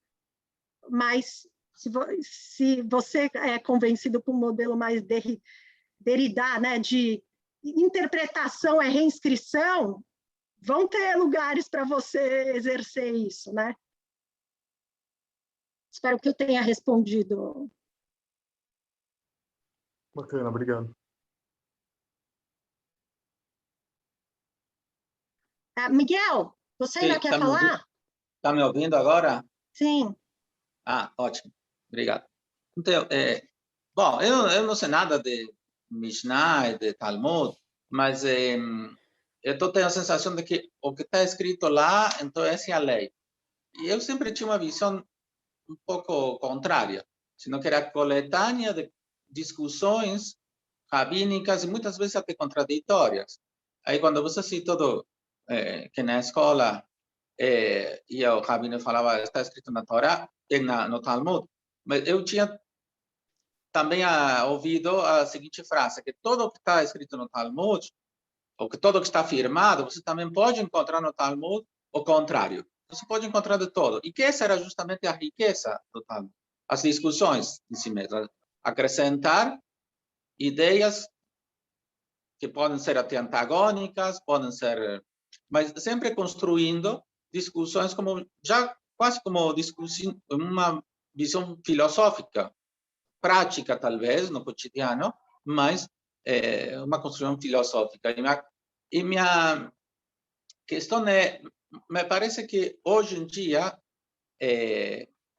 Mas, se você é convencido por um modelo mais Derrida, né, de interpretação é reinscrição, vão ter lugares para você exercer isso, né? Espero que eu tenha respondido. Bacana, obrigado. Miguel, você ainda quer falar? Está me ouvindo agora? Sim. Ah, ótimo. Obrigado. Então, bom, eu não sei nada de Mishnah e de Talmud, mas eu tenho a sensação de que o que está escrito lá, então essa é a lei. E eu sempre tinha uma visão um pouco contrária, sino que era coletânea de discussões rabínicas e muitas vezes até contraditórias. Aí quando você citou que na escola e o rabino falava está escrito na Torá e no Talmud, mas eu tinha também ouvido a seguinte frase, que tudo que está escrito no Talmud, ou que tudo que está afirmado, você também pode encontrar no Talmud o contrário. Você pode encontrar de todo. E que essa era justamente a riqueza do Talmud. As discussões em si mesmas. Acrescentar ideias que podem ser até antagônicas, podem ser... Mas sempre construindo discussões como já quase como uma visão filosófica, prática talvez no cotidiano, mas uma construção filosófica. E minha questão me parece que hoje em dia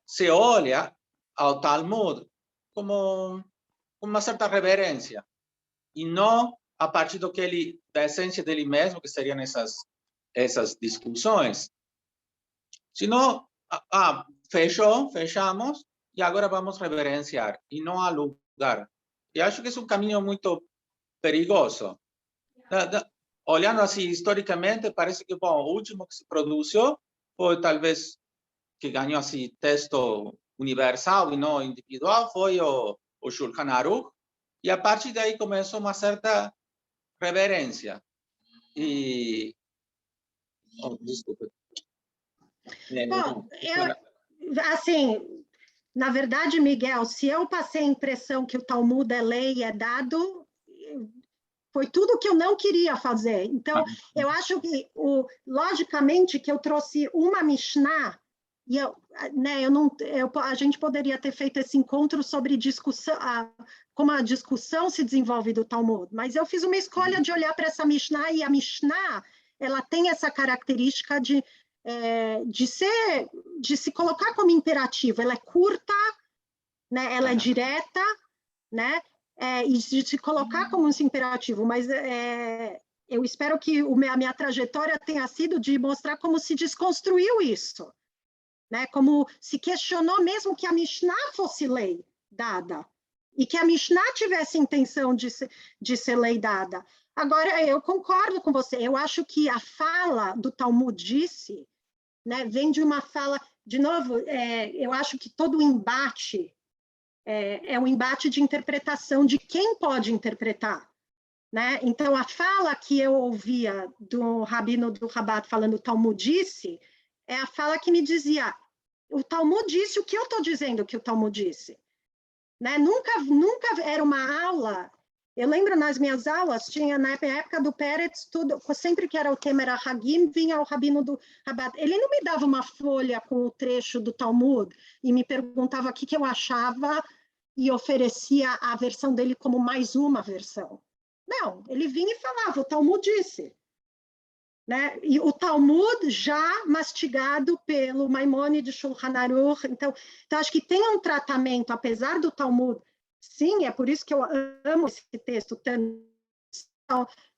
se olha ao Talmud como uma certa reverência e não a partir da essência dele mesmo, que seriam essas discussões, senão fechamos e agora vamos reverenciar e não há lugar. E acho que é um caminho muito perigoso. Olhando assim historicamente, parece que bom, o último que se produziu foi talvez que ganhou assim texto universal e não individual, foi o Shulchan Aruch, e a partir daí começou uma certa reverência. E desculpa. Bom, assim, na verdade, Miguel, se eu passei a impressão que o Talmud é lei e é dado, foi tudo que eu não queria fazer. Então, eu acho que, logicamente, que eu trouxe uma Mishnah, e a gente poderia ter feito esse encontro sobre discussão, como a discussão se desenvolve do Talmud, mas eu fiz uma escolha de olhar para essa Mishnah, e a Mishnah, ela tem essa característica de se colocar como imperativo. Ela é curta, né? Ela é direta, né? E de se colocar como um imperativo, mas eu espero que a minha trajetória tenha sido de mostrar como se desconstruiu isso, né? Como se questionou mesmo que a Mishnah fosse lei dada, e que a Mishnah tivesse intenção de ser lei dada. Agora, eu concordo com você, eu acho que a fala do Talmud disse, né, vem de uma fala, de novo, eu acho que todo o embate é um embate de interpretação de quem pode interpretar, né? Então, a fala que eu ouvia do rabino do Rabat falando o Talmud disse, é a fala que me dizia, o Talmud disse o que eu estou dizendo que o Talmud disse, né? Nunca era uma aula. Eu lembro nas minhas aulas, tinha na época do Peretz, sempre que era o tema era Hagim, vinha o rabino do Rabat. Ele não me dava uma folha com o trecho do Talmud e me perguntava o que eu achava e oferecia a versão dele como mais uma versão. Não, ele vinha e falava, o Talmud disse. Né? E o Talmud já mastigado pelo Maimônides, Shulchan Aruch. Então, acho que tem um tratamento, apesar do Talmud sim, é por isso que eu amo esse texto tanto.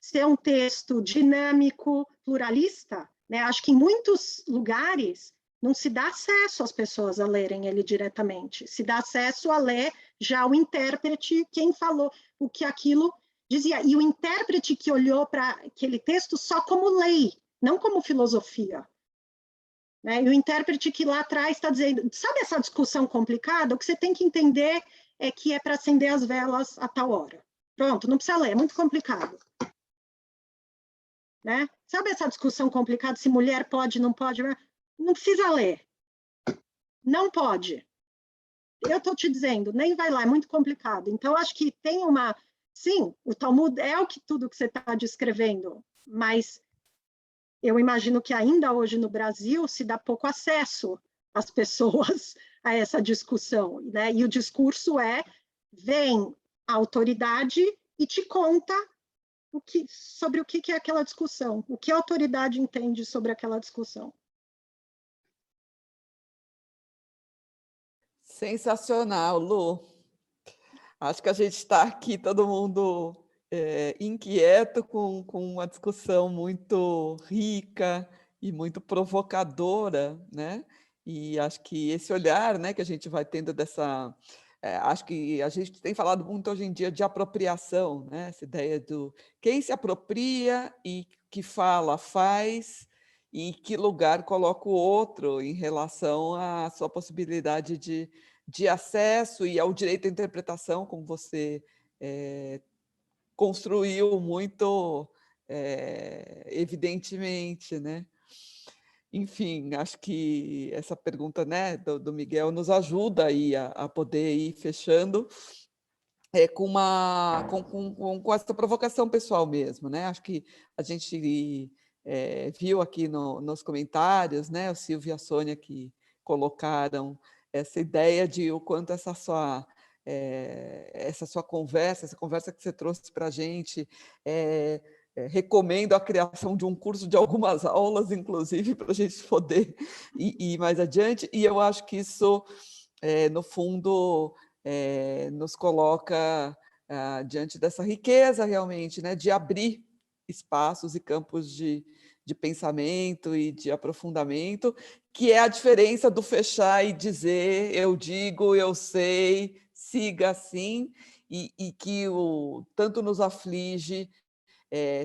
Ser um texto dinâmico, pluralista, né? Acho que em muitos lugares não se dá acesso às pessoas a lerem ele diretamente, se dá acesso a ler já o intérprete, quem falou o que aquilo dizia, e o intérprete que olhou para aquele texto só como lei, não como filosofia. Né? E o intérprete que lá atrás está dizendo, sabe essa discussão complicada? O que você tem que entender é que é para acender as velas a tal hora. Pronto, não precisa ler, é muito complicado. Né? Sabe essa discussão complicada, se mulher pode, não pode? Não precisa ler. Não pode. Eu estou te dizendo, nem vai lá, é muito complicado. Então, acho que tem uma... Sim, o Talmud é tudo que você está descrevendo, mas eu imagino que ainda hoje no Brasil se dá pouco acesso às pessoas a essa discussão. Né? E o discurso vem a autoridade e te conta sobre o que é aquela discussão, o que a autoridade entende sobre aquela discussão. Sensacional, Lu. Acho que a gente está aqui, todo mundo inquieto, com uma discussão muito rica e muito provocadora, né? E acho que esse olhar, né, que a gente vai tendo dessa... acho que a gente tem falado muito hoje em dia de apropriação, né? Essa ideia do quem se apropria e que fala, faz, e em que lugar coloca o outro em relação à sua possibilidade de acesso e ao direito à interpretação, como você construiu muito evidentemente, né? Enfim, acho que essa pergunta, né, do Miguel nos ajuda aí a poder ir fechando com essa provocação pessoal mesmo, né? Acho que a gente viu aqui nos comentários, né, o Silvio e a Sônia que colocaram essa ideia de o quanto essa sua conversa, essa conversa que você trouxe para a gente, recomendo a criação de um curso de algumas aulas, inclusive, para a gente poder ir mais adiante, e eu acho que isso, no fundo, nos coloca diante dessa riqueza, realmente, né, de abrir espaços e campos de pensamento e de aprofundamento, que é a diferença do fechar e dizer, eu digo, eu sei, siga assim, e que tanto nos aflige,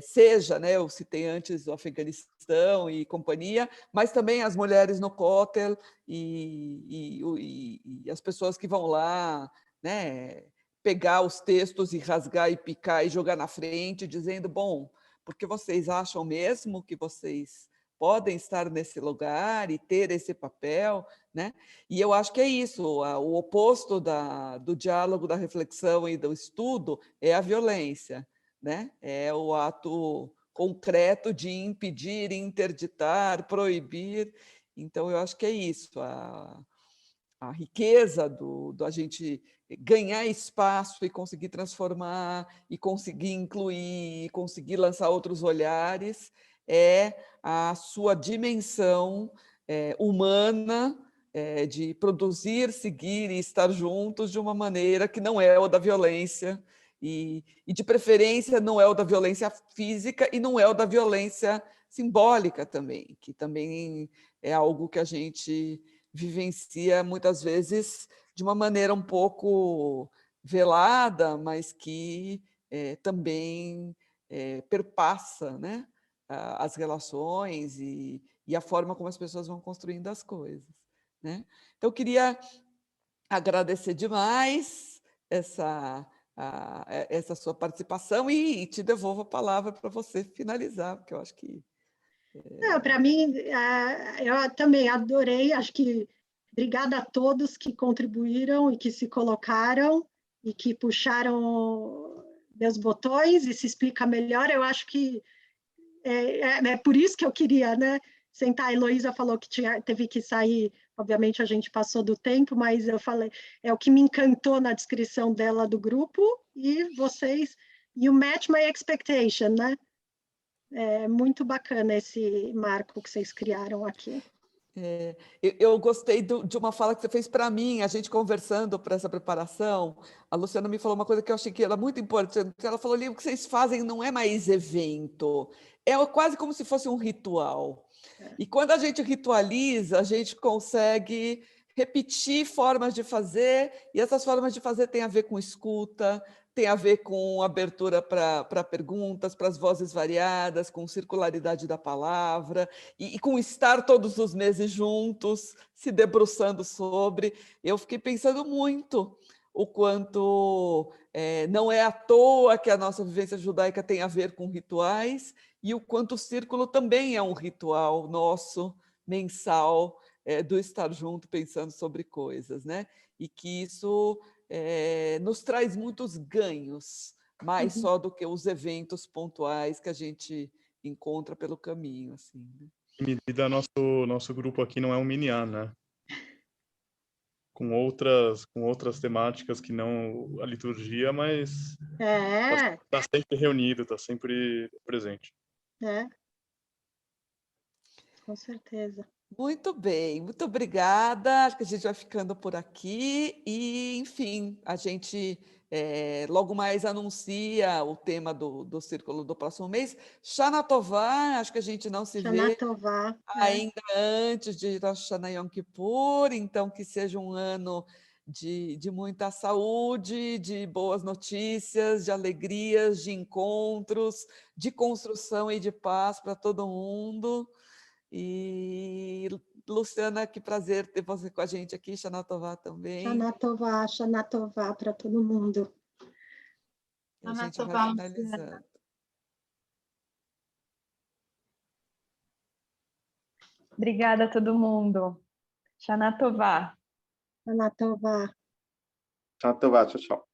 seja, né, eu citei antes o Afeganistão e companhia, mas também as mulheres no Kotel e as pessoas que vão lá, né, pegar os textos e rasgar e picar e jogar na frente, dizendo, bom, porque vocês acham mesmo que vocês podem estar nesse lugar e ter esse papel, né? E eu acho que é isso, o oposto do diálogo, da reflexão e do estudo é a violência, né? É o ato concreto de impedir, interditar, proibir. Então, eu acho que é isso, a riqueza a gente ganhar espaço e conseguir transformar, e conseguir incluir, e conseguir lançar outros olhares, é a sua dimensão humana de produzir, seguir e estar juntos de uma maneira que não é o da violência, e de preferência não é o da violência física e não é o da violência simbólica também, que também é algo que a gente vivencia muitas vezes de uma maneira um pouco velada, mas que também perpassa, né, as relações e a forma como as pessoas vão construindo as coisas, né? Então, eu queria agradecer demais essa sua participação e te devolvo a palavra para você finalizar, porque eu acho que... Para mim, eu também adorei, acho que obrigada a todos que contribuíram e que se colocaram e que puxaram meus botões e se explica melhor. Eu acho que é por isso que eu queria, né, sentar. A Heloísa falou que teve que sair, obviamente a gente passou do tempo, mas eu falei, é o que me encantou na descrição dela do grupo, e vocês, you match my expectation, né? É muito bacana esse marco que vocês criaram aqui. Eu gostei de uma fala que você fez para mim, a gente conversando para essa preparação. A Luciana me falou uma coisa que eu achei que era muito importante. Ela falou ali: o que vocês fazem não é mais evento, é quase como se fosse um ritual. E quando a gente ritualiza, a gente consegue repetir formas de fazer, e essas formas de fazer têm a ver com escuta, tem a ver com abertura para perguntas, para as vozes variadas, com circularidade da palavra, e com estar todos os meses juntos, se debruçando sobre. Eu fiquei pensando muito o quanto não é à toa que a nossa vivência judaica tem a ver com rituais, e o quanto o círculo também é um ritual nosso, mensal, do estar junto pensando sobre coisas, né? E que isso nos traz muitos ganhos, mais só do que os eventos pontuais que a gente encontra pelo caminho. Assim, né? Medida, nosso grupo aqui não é um miniá, né? Com outras temáticas que não a liturgia, mas tá sempre reunido, tá sempre presente. Com certeza. Muito bem, muito obrigada. Acho que a gente vai ficando por aqui e, enfim, a gente logo mais anuncia o tema do Círculo do próximo mês. Shana Tová, acho que a gente não se Shana vê Tová, ainda antes de Rosh Hashanah Yom Kippur, então que seja um ano de muita saúde, de boas notícias, de alegrias, de encontros, de construção e de paz para todo mundo. E, Luciana, que prazer ter você com a gente aqui, Shana Tová também. Shana Tová para todo mundo. E a gente vai finalizando. Obrigada a todo mundo. Shana Tová. Shana Tová. Shana Tová, tchau, tchau.